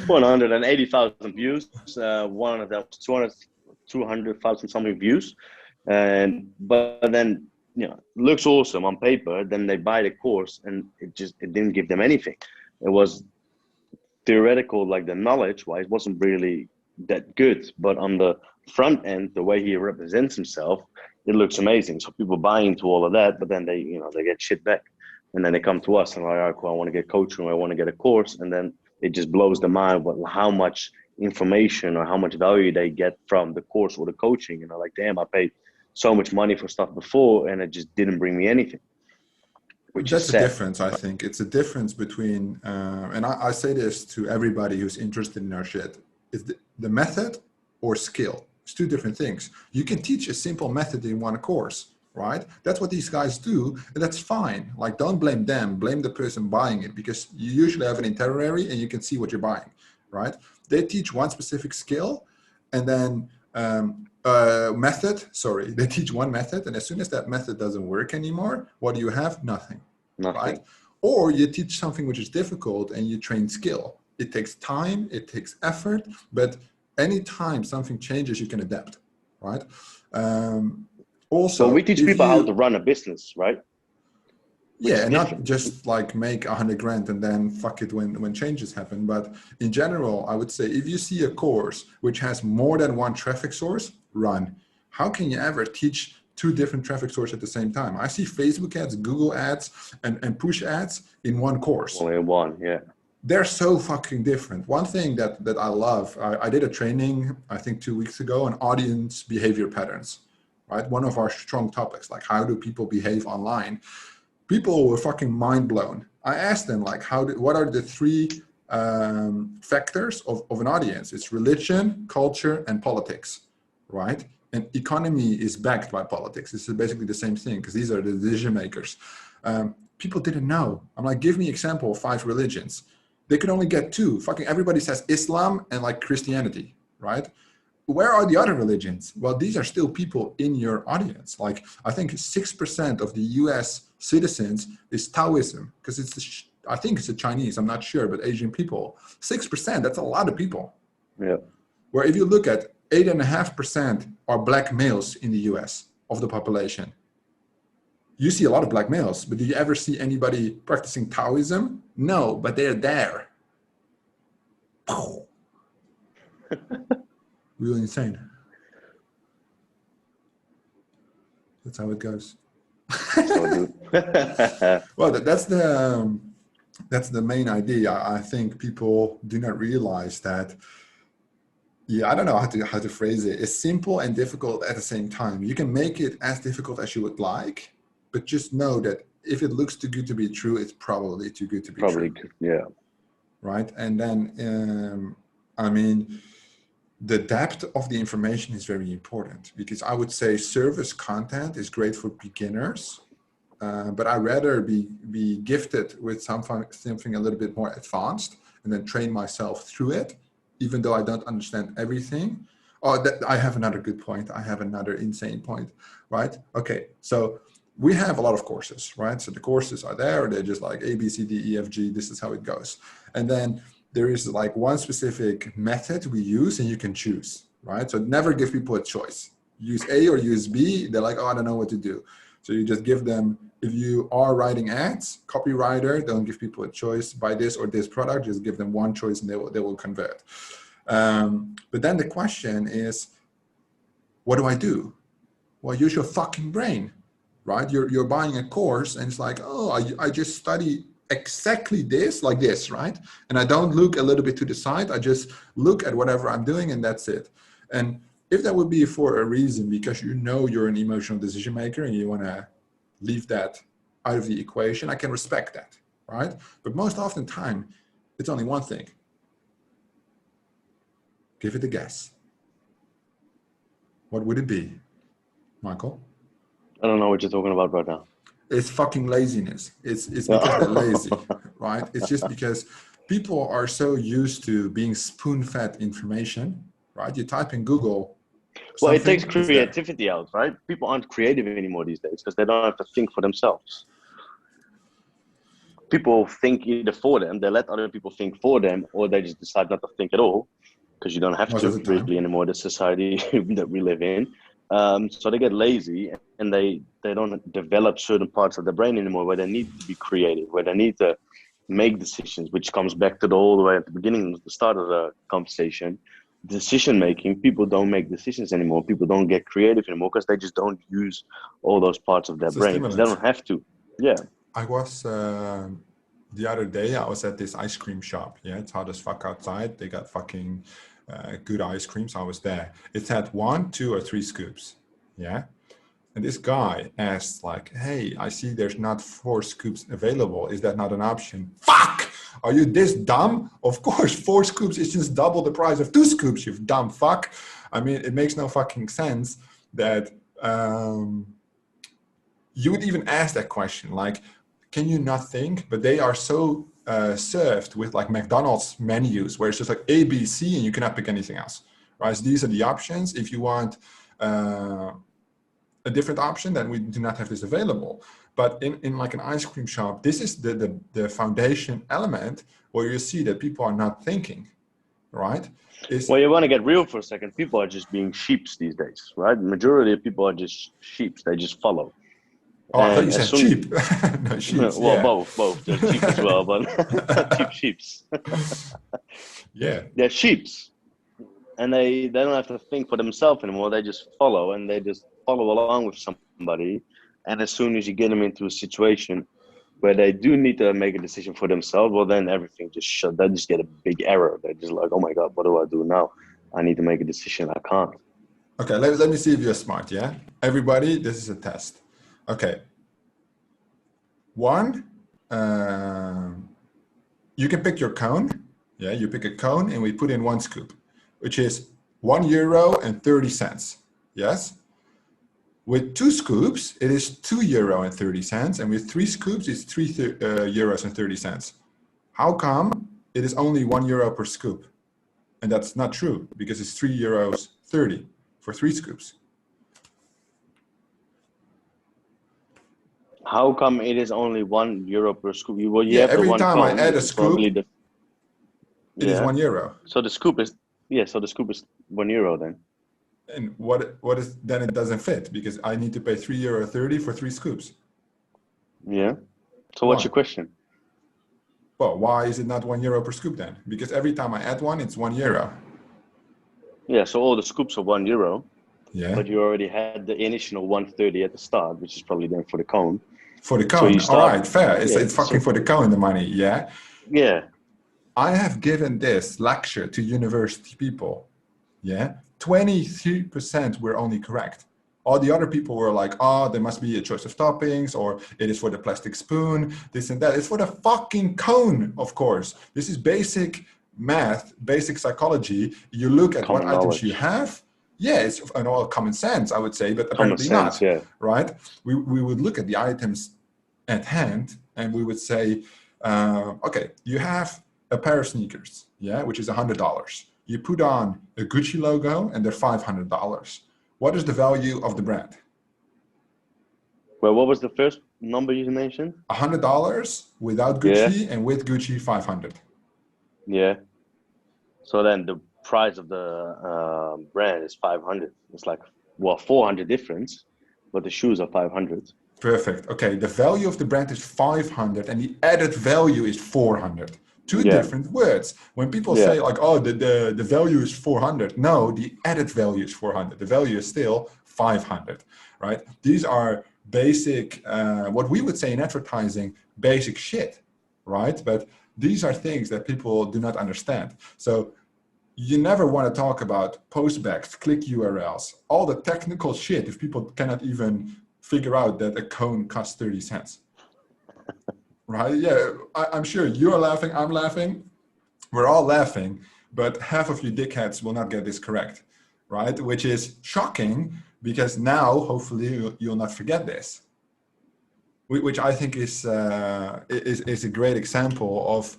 180,000 views. One of them was 200,000 something views. But then, looks awesome on paper. Then they buy the course and it didn't give them anything. It was theoretical, like the knowledge wise wasn't really that good. But on the front end, the way he represents himself, it looks amazing. So people buy into all of that, but then they get shit back. And then they come to us and like, all right, cool, I want to get coaching, or I want to get a course. And then it just blows their mind how much information or how much value they get from the course or the coaching. And they're like, damn, I paid so much money for stuff before and it just didn't bring me anything. Which That's is a sad. difference, I think. It's a difference between, and I say this to everybody who's interested in our shit, is the method or skill. It's two different things. You can teach a simple method in one course, right? That's what these guys do, and that's fine. Like, don't blame them, blame the person buying it, because you usually have an itinerary and you can see what you're buying, right? They teach one specific skill, and then they teach one method, and as soon as that method doesn't work anymore, what do you have? Nothing. Right? Or you teach something which is difficult and you train skill. It takes time, it takes effort, but anytime something changes, you can adapt, right? Also, so we teach people how to run a business, right? Yeah, and not just like make 100 grand and then fuck it when changes happen. But in general, I would say if you see a course which has more than one traffic source, run. How can you ever teach two different traffic sources at the same time? I see Facebook ads, Google ads, and push ads in one course. Only one, yeah. They're so fucking different. One thing that I love, I did a training, I think 2 weeks ago, on audience behavior patterns, right? One of our strong topics, like how do people behave online? People were fucking mind blown. I asked them, like, what are the three factors of an audience? It's religion, culture, and politics, right? And economy is backed by politics. This is basically the same thing, because these are the decision makers. People didn't know. I'm like, give me example of 5 religions. They could only get 2. Fucking everybody says Islam and like Christianity, right? Where are the other religions? Well, these are still people in your audience. Like, I think 6% of the US citizens is Taoism, because I think it's the Chinese, I'm not sure, but Asian people. 6%, that's a lot of people. Yeah. Where if you look at 8.5% are black males in the US of the population. You see a lot of black males, but do you ever see anybody practicing Taoism? No, but they're there. Really insane. That's how it goes. Well, that's the main idea. I think people do not realize that. Yeah, I don't know how to phrase it. It's simple and difficult at the same time. You can make it as difficult as you would like, but just know that if it looks too good to be true, it's probably too good to be true. Yeah. Right, and then I mean, the depth of the information is very important, because I would say service content is great for beginners, but I'd rather be gifted with something a little bit more advanced and then train myself through it, even though I don't understand everything. Oh, I have another good point. I have another insane point, right? Okay, so we have a lot of courses, right? So the courses are there. They're just like A, B, C, D, E, F, G. This is how it goes. And then there is like one specific method we use, and you can choose, right? So never give people a choice. Use A or use B. They're like, oh, I don't know what to do. So you just give them, if you are writing ads, copywriter, don't give people a choice, buy this or this product, just give them one choice and they will convert. But then the question is, what do I do? Well, use your fucking brain, right? You're buying a course and it's like, oh, I just study exactly this, like this, right? And I don't look a little bit to the side. I just look at whatever I'm doing and that's it. And if that would be for a reason, because you know you're an emotional decision maker and you want to leave that out of the equation, I can respect that, right? But most often time, it's only one thing. Give it a guess. What would it be, Michael? I don't know what you're talking about right now. It's fucking laziness. It's because they're lazy, right? It's just because people are so used to being spoon-fed information, right? You type in Google. Well, it takes creativity out, right? People aren't creative anymore these days because they don't have to think for themselves. People think either for them, they let other people think for them, or they just decide not to think at all, because you don't have to really anymore, the society that we live in. So they get lazy and they don't develop certain parts of their brain anymore where they need to be creative, where they need to make decisions, which comes back to the whole way at the beginning, the start of the conversation. Decision making, people don't make decisions anymore. People don't get creative anymore because they just don't use all those parts of their brain. They don't have to. Yeah. I was the other day, I was at this ice cream shop. Yeah, it's hot as fuck outside. They got fucking good ice cream. So I was there. It had 1, 2, or 3 scoops. Yeah. And this guy asked like, hey, I see there's not 4 scoops available. Is that not an option? Fuck! Are you this dumb? Of course, 4 scoops is just double the price of 2 scoops, you dumb fuck. I mean, it makes no fucking sense that you would even ask that question, like, can you not think? But they are so served with like McDonald's menus where it's just like A, B, C, and you cannot pick anything else, right? So these are the options. If you want a different option, then we do not have this available. But in like an ice cream shop, this is the foundation element where you see that people are not thinking, right? Well, you want to get real for a second. People are just being sheeps these days, right? The majority of people are just sheeps. They just follow. Oh, I thought you And as said soon, cheap. No, sheeps, well, yeah. both. They're cheap as well, but cheap sheeps. Yeah. They're sheeps, and they don't have to think for themselves anymore. They just follow, and they just follow along with somebody. And as soon as you get them into a situation where they do need to make a decision for themselves, well, then everything just shut. They just get a big error. They're just like, oh my God, what do I do now? I need to make a decision. I can't. Okay, let me see if you're smart, yeah? Everybody, this is a test. Okay. One, you can pick your cone. Yeah, you pick a cone and we put in 1 scoop, which is €1.30. Yes? With 2 scoops, it is €2.30. And with 3 scoops, it's €3.30. How come it is only €1 per scoop? And that's not true because it's €3.30 for 3 scoops. How come it is only €1 per scoop? Well, you Yeah, have the every 1 time I cone, add which a is probably scoop, it is yeah. €1. So the scoop is so the scoop is €1 then. And what is then it doesn't fit because I need to pay €3.30 for 3 scoops. Yeah. So Why? what's your question? Well, why is it not €1 per scoop then? Because every time I add one, it's €1. Yeah, so all the scoops are €1. Yeah. But you already had the initial 130 at the start, which is probably then for the cone. For the So cone. you All start, right, fair. yeah. It's fucking for the cone, the money. Yeah. Yeah. I have given this lecture to university people. Yeah. 23% were only correct. All the other people were like, oh, there must be a choice of toppings, or it is for the plastic spoon, this and that. It's for the fucking cone, of course. This is basic math, basic psychology. You look at what Common items you knowledge. have. Yeah, it's an all common sense, I would say, but Common apparently sense, not, yeah. right? We would look at the items at hand and we would say, okay, you have a pair of sneakers, yeah, which is $100. You put on a Gucci logo and they're $500. What is the value of the brand? Well, what was the first number you mentioned? $100 without Gucci and with Gucci 500. Yeah. So then the price of the brand is 500. It's like, well, 400 difference, but the shoes are 500. Perfect. Okay, the value of the brand is 500 and the added value is 400. Two Yeah. different words. When people Yeah. say like, oh, the value is 400. No, the added value is 400. The value is still 500, right? These are basic, what we would say in advertising, basic shit, right? But these are things that people do not understand. So you never want to talk about postbacks, click URLs, all the technical shit if people cannot even figure out that a cone costs 30 cents. Right? Yeah, I'm sure you're laughing, I'm laughing, we're all laughing, but half of you dickheads will not get this correct, right? Which is shocking because now, hopefully, you'll not forget this. Which I think is a great example of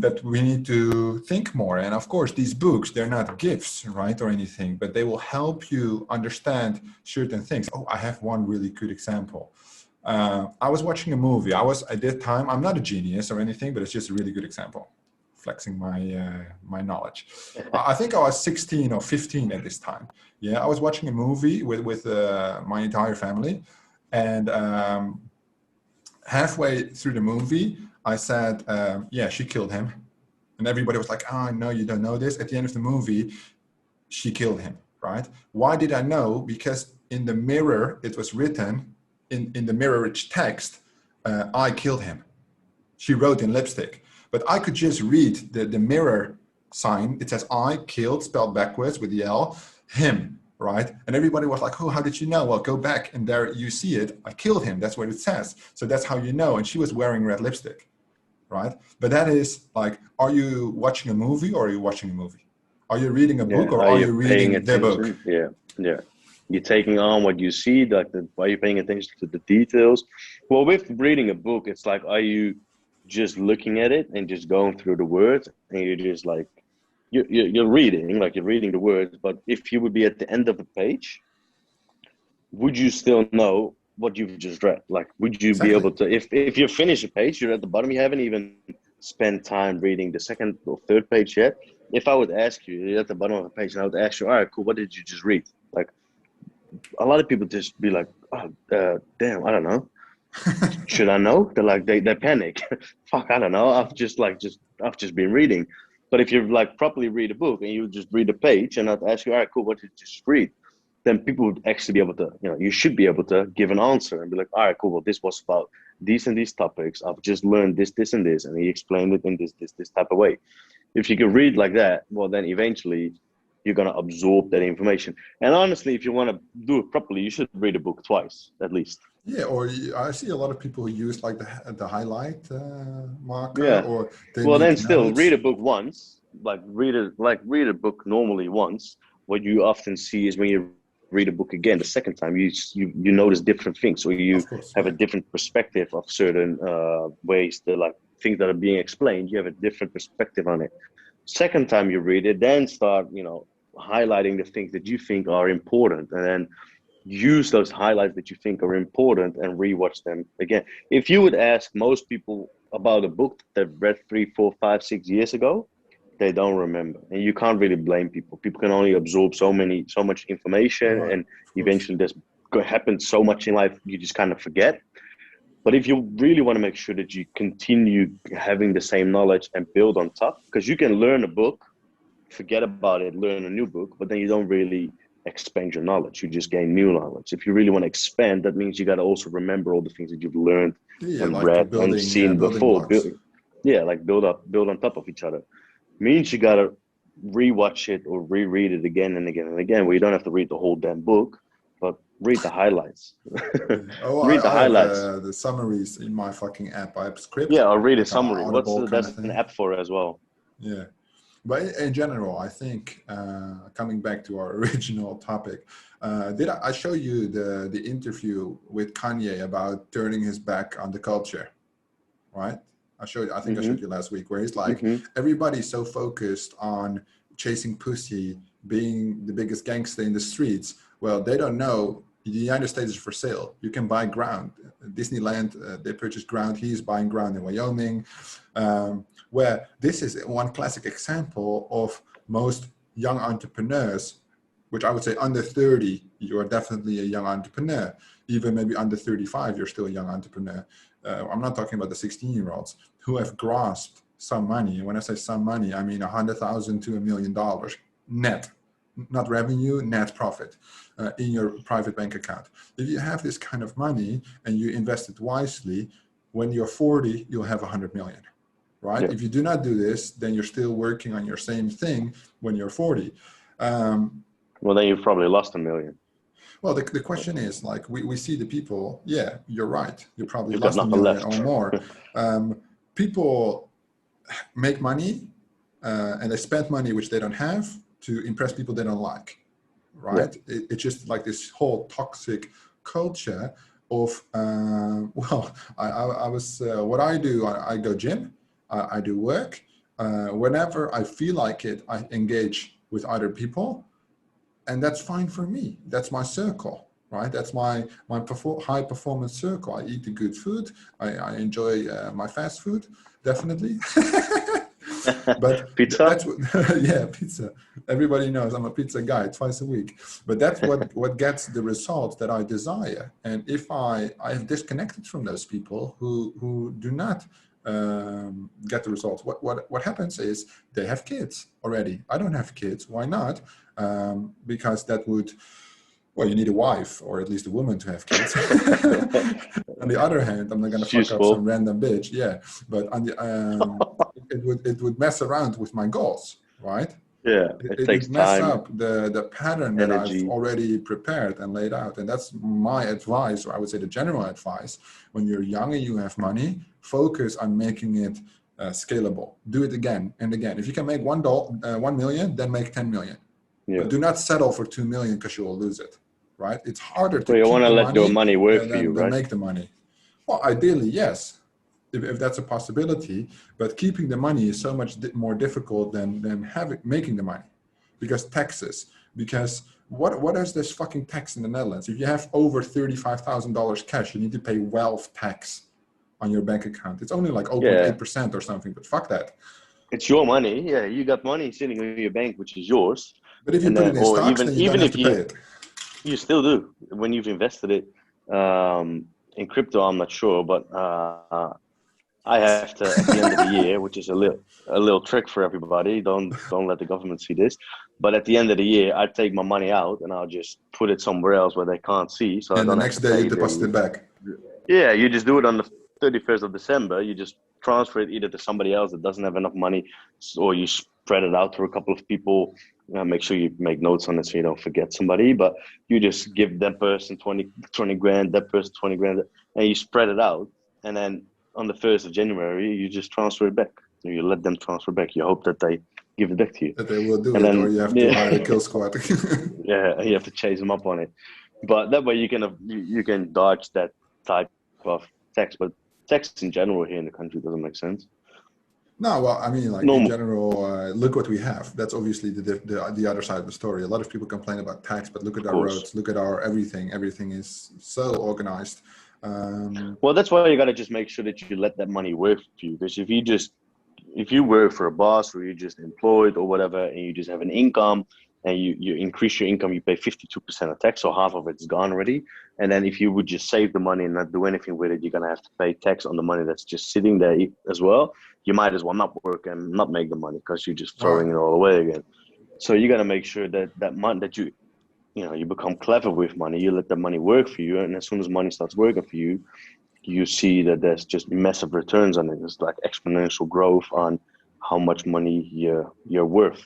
that we need to think more. And of course, these books, they're not gifts, right, or anything, but they will help you understand certain things. Oh, I have one really good example. I was watching a movie. At that time, I'm not a genius or anything, but it's just a really good example, flexing my knowledge. I think I was 16 or 15 at this time. Yeah, I was watching a movie with my entire family. And halfway through the movie, I said, yeah, she killed him. And everybody was like, oh, no, you don't know this. At the end of the movie, she killed him, right? Why did I know? Because in the mirror, it was written in the mirrorage text, I killed him. She wrote in lipstick. But I could just read the mirror sign. It says I killed, spelled backwards with the L, him, right? And everybody was like, oh, how did you know? Well, go back and there you see it. I killed him. That's what it says. So that's how you know. And she was wearing red lipstick, right? But that is like, are you watching a movie or are you watching a movie? Are you reading a book or Are are you you paying reading the book? attention? Yeah. You're taking on what you see, like are you paying attention to the details? Well, with reading a book, it's like, are you just looking at it and just going through the words, and you're just like, you're reading, like you're reading the words, but if you would be at the end of the page, would you still know what you've just read? Like, would you be able Exactly. to, if you finish a page, you're at the bottom, you haven't even spent time reading the second or third page yet. If I would ask you, you're at the bottom of the page, and I would ask you, all right, cool, what did you just read? Like, a lot of people just be like, oh, damn, I don't know. Should I know? They're like, they panic. Fuck, I don't know. I've just been reading. But if you like properly read a book and you just read a page and I'd ask you, all right, cool, what did you just read? Then people would actually be able to, you should be able to give an answer and be like, all right, cool, well, this was about these and these topics. I've just learned this, this, and this, and he explained it in this type of way. If you can read like that, well, then eventually you're going to absorb that information. And honestly, if you want to do it properly, you should read a book twice, at least. Yeah, or I see a lot of people who use like the highlight marker, Yeah. or they Well, then make still read notes. a book once, read a book normally once. What you often see is when you read a book again the second time, you notice different things, or you Of course, have a yeah. different perspective of certain ways that like things that are being explained. You have a different perspective on it. Second time you read it, then start highlighting the things that you think are important, and then use those highlights that you think are important and rewatch them again. If you would ask most people about a book that they've read 3, 4, 5, 6 years ago, they don't remember. And you can't really blame people. People can only absorb so much information, Right, and of course. eventually there's happens so much in life you just kind of forget. But if you really want to make sure that you continue having the same knowledge and build on top, because you can learn a book, forget about it, learn a new book, but then you don't really expand your knowledge. You just gain new knowledge. If you really want to expand, that means you got to also remember all the things that you've learned Yeah, and like read and seen building before. blocks. Yeah, like build on top of each other. Means you got to rewatch it or reread it again and again and again. Where you don't have to read the whole damn book, but read the highlights. Yeah. Oh, Read the I have highlights. the summaries in my fucking app. I have script, Yeah, or read a like an summary. Audible kind That's of an thing. app for it as well. Yeah. But in general, I think coming back to our original topic, did I show you the interview with Kanye about turning his back on the culture, right? I think I showed Mm-hmm. you last week, where he's like, Mm-hmm. everybody's so focused on chasing pussy, being the biggest gangster in the streets. Well, they don't know the United States is for sale. You can buy ground. Disneyland, they purchased ground. He's buying ground in Wyoming. Where this is one classic example of most young entrepreneurs, which I would say under 30, you are definitely a young entrepreneur. Even maybe under 35, you're still a young entrepreneur. I'm not talking about the 16-year-olds who have grasped some money. And when I say some money, I mean $100,000 to $1 million net, not revenue, net profit in your private bank account. If you have this kind of money and you invest it wisely, when you're 40, you'll have 100 million. Right? Yeah. If you do not do this, then you're still working on your same thing when you're 40. Well, then you've probably lost 1 million. Well, the question is, like, we see the people, yeah, you're right. You probably You've got lost a nothing million left. or more. People make money and they spend money which they don't have to impress people they don't like, Yeah. right? It's just like this whole toxic culture of, well, I was, what I do, I go gym, I do work. Whenever I feel like it, I engage with other people. And that's fine for me. That's my circle, right? That's my high performance circle. I eat the good food. I enjoy my fast food, definitely. But Pizza? that's what, yeah, pizza. Everybody knows I'm a pizza guy twice a week. But that's what gets the results that I desire. And if I have disconnected from those people who do not get the results, what happens is they have kids already. I don't have kids. Why not? Because that would, well, you need a wife or at least a woman to have kids. On the other hand, I'm not going to fuck up some Useful. random bitch. Yeah, but on the it would mess around with my goals, right? Yeah, It, it it takes would mess time, up the pattern that I've energy. already prepared and laid out. And that's my advice, or I would say the general advice. When you're young and you have money, focus on making it scalable. Do it again and again. If you can make $1 million, then make 10 million. Yeah. But do not settle for 2 million because you will lose it. right? It's harder So to you want keep to the let your money money work for you, than right? make the money. Well, ideally, yes, if that's a possibility. But keeping the money is so much more difficult than making the money, because taxes. Because what is this fucking tax in the Netherlands? If you have over $35,000 cash, you need to pay wealth tax on your bank account. It's only like Yeah, 0.8% or something, but fuck that. it's your money. Yeah, you got money sitting in your bank, which is yours. But if you And put then, it in or stocks, even then you don't even have if to pay you it. you still do when you've invested it in crypto. I'm not sure, but I have to at the end of the year, which is a little trick for everybody. Don't let the government see this. But at the end of the year, I take my money out and I'll just put it somewhere else where they can't see, so I And the don't have next to day you pay deposit the. it back. Yeah, you just do it on the 31st of December. You just transfer it either to somebody else that doesn't have enough money, or you spread it out to a couple of people. Make sure you make notes on it so you don't forget somebody. But you just give that person 20 grand, that person 20 grand, and you spread it out. And then on the 1st of January, you just transfer it back. You let them transfer back. You hope that they give it back to you. That they will do And it, or then, you have to hire a yeah, kill squad. yeah, you have to chase them up on it. But that way you can dodge that type of tax. But tax in general here in the country doesn't make sense. No, well, I mean, like in Normal, general, look what we have. That's obviously the other side of the story. A lot of people complain about tax, but look at of our course. roads, look at our everything. Everything is so organized. Well, that's why you got to just make sure that you let that money work for you. Because if you work for a boss or you're just employed or whatever, and you just have an income and you increase your income, you pay 52% of tax, so half of it's gone already. And then if you would just save the money and not do anything with it, you're gonna have to pay tax on the money that's just sitting there as well. You might as well not work and not make the money because you're just Right. throwing it all away again. So you got to make sure that that money that you become clever with money. You let the money work for you, and as soon as money starts working for you, you see that there's just massive returns on it. It's like exponential growth on how much money you're worth.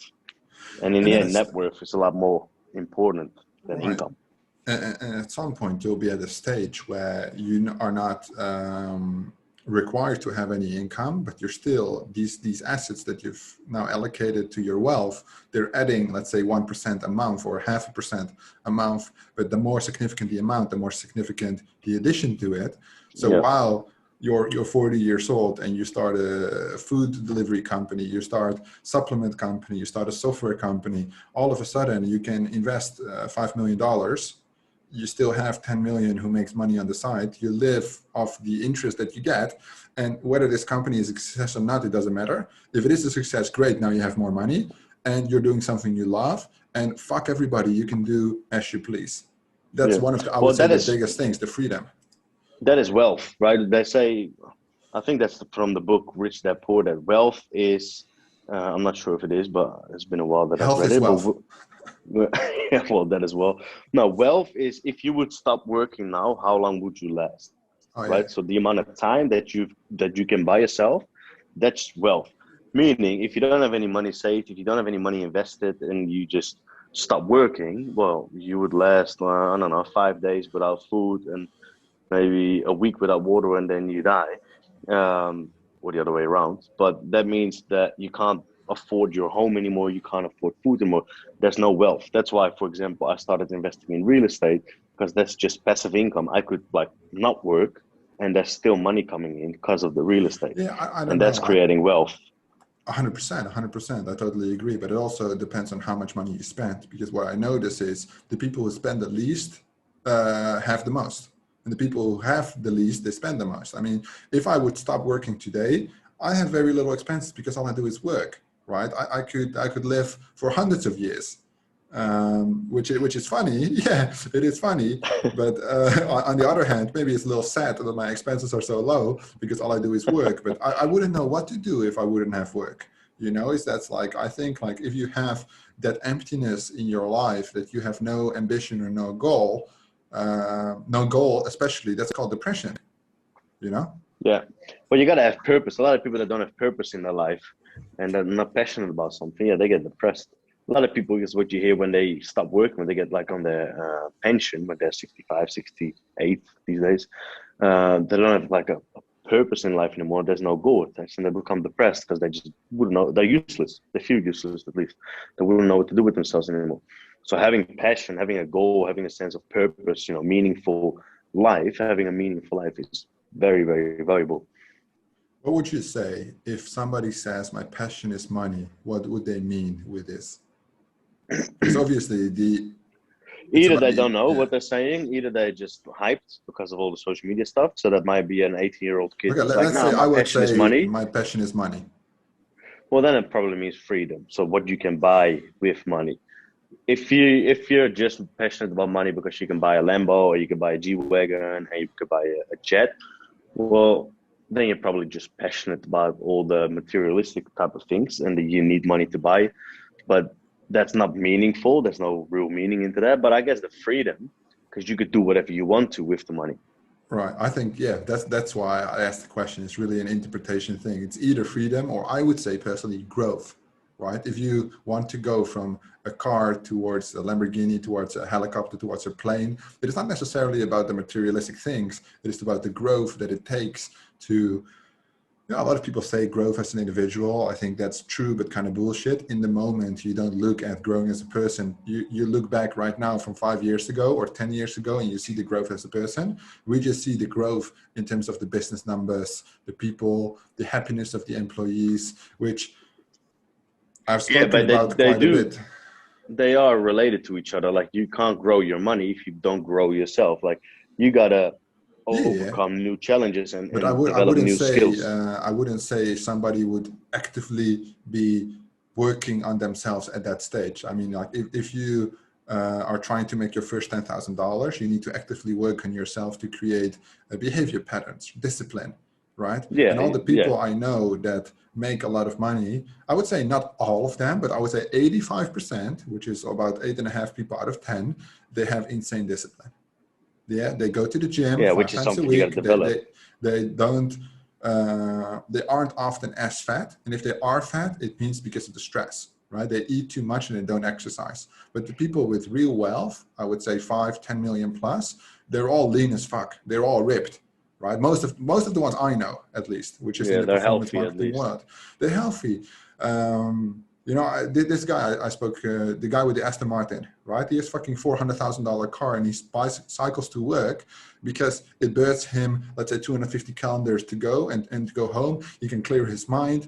And in And the then end, it's net worth is a lot more important than right. income. And at some point, you'll be at a stage where you are not required to have any income, but you're still these assets that you've now allocated to your wealth. They're adding, let's say, 1% a month or 0.5% a month. But the more significant the amount, the more significant the addition to it. So Yeah, while you're 40 years old and you start a food delivery company, you start supplement company, you start a software company, all of a sudden you can invest $5 million. You still have 10 million who makes money on the side. You live off the interest that you get. And whether this company is a success or not, it doesn't matter. If it is a success, great, now you have more money and you're doing something you love, and fuck everybody, you can do as you please. That's yeah. one of the, I would Well, say, that the is biggest things, the freedom. that is wealth, right? They say, I think that's from the book Rich Dad Poor Dad. Wealth is, I'm not sure if it is, but it's been a while that I've Health read is it. But wealth. yeah, well, that as well. No, wealth is if you would stop working now, how long would you last? Oh yeah. Right. So the amount of time that you can buy yourself, that's wealth. Meaning, if you don't have any money saved, if you don't have any money invested, and you just stop working, well, you would last I don't know 5 days without food and maybe a week without water, and then you die, or the other way around. But that means that you can't afford your home anymore. You can't afford food anymore. There's no wealth. That's why, for example, I started investing in real estate because that's just passive income. I could like not work, and there's still money coming in because of the real estate, Yeah, I don't and that's know. creating wealth. 100%, 100%. I totally agree. But it also depends on how much money you spend. Because what I notice is the people who spend the least have the most. And the people who have the least, they spend the most. I mean, if I would stop working today, I have very little expenses because all I do is work, right? I could live for hundreds of years, which is funny. Yeah, it is funny. But on the other hand, maybe it's a little sad that my expenses are so low because all I do is work. But I wouldn't know what to do if I wouldn't have work. Is that's like, I think like if you have that emptiness in your life, that you have no ambition or no goal, especially, that's called depression, you know? Yeah, but you gotta have purpose. A lot of people that don't have purpose in their life and they're not passionate about something, yeah, they get depressed. A lot of people is what you hear when they stop working, when they get like on their pension, when they're 65, 68 these days. They don't have like a purpose in life anymore. There's no goal attached, and they become depressed because they just wouldn't know. They're useless. They feel useless at least. They wouldn't know what to do with themselves anymore. So having passion, having a goal, having a sense of purpose, meaningful life, having a meaningful life is very, very valuable. What would you say if somebody says my passion is money? What would they mean with this? Because obviously it's Either about they don't know yeah. what they're saying, either they're just hyped because of all the social media stuff. So that might be an 18-year-old kid Okay, who's like, let's "No, say I my would passion is say money." my passion is money. Well, then it probably means freedom. So what you can buy with money. If you're just passionate about money because you can buy a Lambo or you can buy a G-Wagon and you could buy a jet, well, then you're probably just passionate about all the materialistic type of things and that you need money to buy. But that's not meaningful. There's no real meaning into that. But I guess the freedom, because you could do whatever you want to with the money. Right. I think, yeah, that's why I asked the question. It's really an interpretation thing. It's either freedom or I would say personally growth, right? If you want to go from a car towards a Lamborghini, towards a helicopter, towards a plane, it is not necessarily about the materialistic things. It is about the growth that it takes to, a lot of people say growth as an individual. I think that's true, but kind of bullshit. In the moment, you don't look at growing as a person. You look back right now from 5 years ago or 10 years ago, and you see the growth as a person. We just see the growth in terms of the business numbers, the people, the happiness of the employees, which I've Yeah, spoken but about they quite a do. bit. They are related to each other. Like you can't grow your money if you don't grow yourself. Like you gotta Yeah, yeah. overcome new challenges But and I develop wouldn't new say skills. I wouldn't say somebody would actively be working on themselves at that stage. I mean, like if you are trying to make your first $10,000, you need to actively work on yourself to create behavior patterns, discipline, right? And Yeah, all the yeah, people I know that make a lot of money, I would say not all of them, but I would say 85%, which is about 8.5 people out of 10, they have insane discipline. Yeah, they go to the gym yeah. five Which is times a something you gotta week. develop. They don't they aren't often as fat, and if they are fat, it means because of the stress, right? They eat too much and they don't exercise. But the people with real wealth, I would say 5-10 million plus, they're all lean as fuck. They're all ripped, right? Most of the ones I know, at least, which is in Yeah, the they're performance healthy at marketing least. world, they're healthy. This guy I spoke, the guy with the Aston Martin, right? He has fucking $400,000 car and he cycles to work because it burns him, let's say 250 calendars to go and to go home. He can clear his mind,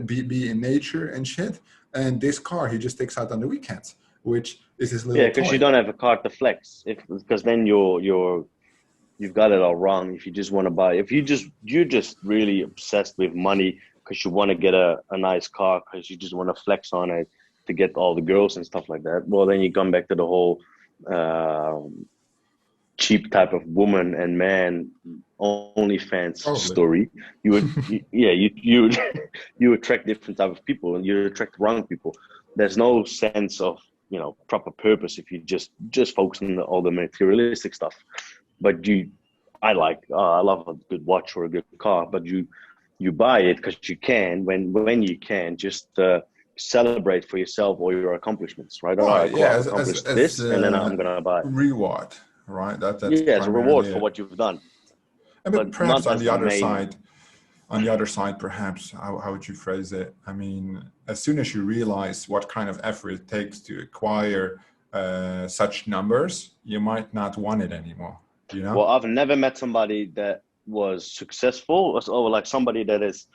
be in nature and shit. And this car he just takes out on the weekends, which is his Yeah, little because you toy. don't have a car to flex. If because then you've got it all wrong. If you just want to buy, if you're just really obsessed with money because you want to get a nice car because you just want to flex on it to get all the girls and stuff like that. Well, then you come back to the whole cheap type of woman and man OnlyFans Probably. story. You you attract different type of people and you attract the wrong people. There's no sense of proper purpose if you just focus on all the materialistic stuff. But I love a good watch or a good car, but you buy it because you can when you can just celebrate for yourself or your accomplishments, right? All Well, right, cool. yeah, I've as accomplished this, and then I'm gonna buy it. reward, right? That's Yeah, as a reward primarily for it. what you've done, But but perhaps not as the main. on the other side, perhaps, how would you phrase it? I mean, as soon as you realize what kind of effort it takes to acquire such numbers, you might not want it anymore, you know? Well, I've never met somebody that was successful, or like somebody that is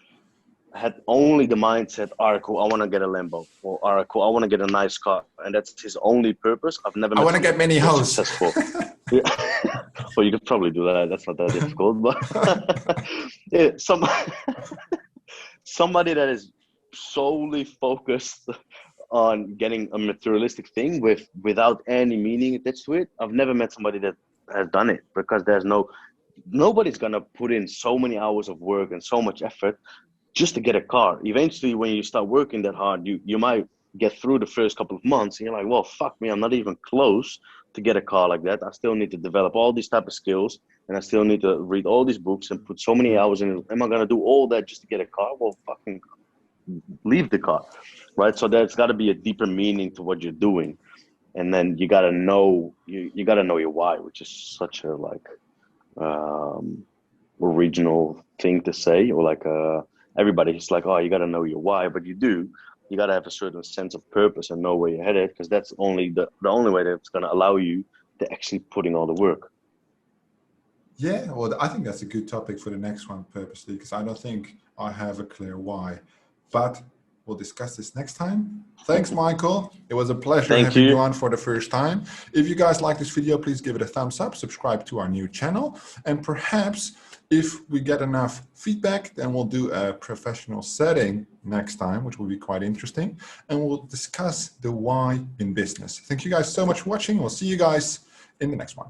had only the mindset, all right, cool, I want to get a Lambo, or all right, cool, I want to get a nice car, and that's his only purpose. I've never I met want to get somebody many that was hoes. successful. Yeah. Well, you could probably do that. That's not that difficult, but yeah, somebody that is solely focused on getting a materialistic thing without any meaning attached to it. I've never met somebody that has done it because nobody's gonna put in so many hours of work and so much effort just to get a car. Eventually, when you start working that hard, you might get through the first couple of months and you're like, well, fuck me, I'm not even close to get a car like that. I still need to develop all these type of skills and I still need to read all these books and put so many hours in it. Am I going to do all that just to get a car? Well, fucking leave the car, right? So there's got to be a deeper meaning to what you're doing. And then you got to know, you got to know your why, which is such a um, original thing to say, or everybody's like, oh, you got to know your why, but you do. you got to have a certain sense of purpose and know where you're headed, because that's only the only way that's going to allow you to actually put in all the work. Yeah, well, I think that's a good topic for the next one, purposely, because I don't think I have a clear why. But we'll discuss this next time. Thanks, Michael. It was a pleasure Thank having you you. on for the first time. If you guys like this video, please give it a thumbs up, subscribe to our new channel, and perhaps if we get enough feedback, then we'll do a professional setting next time, which will be quite interesting, and we'll discuss the why in business. Thank you guys so much for watching. We'll see you guys in the next one.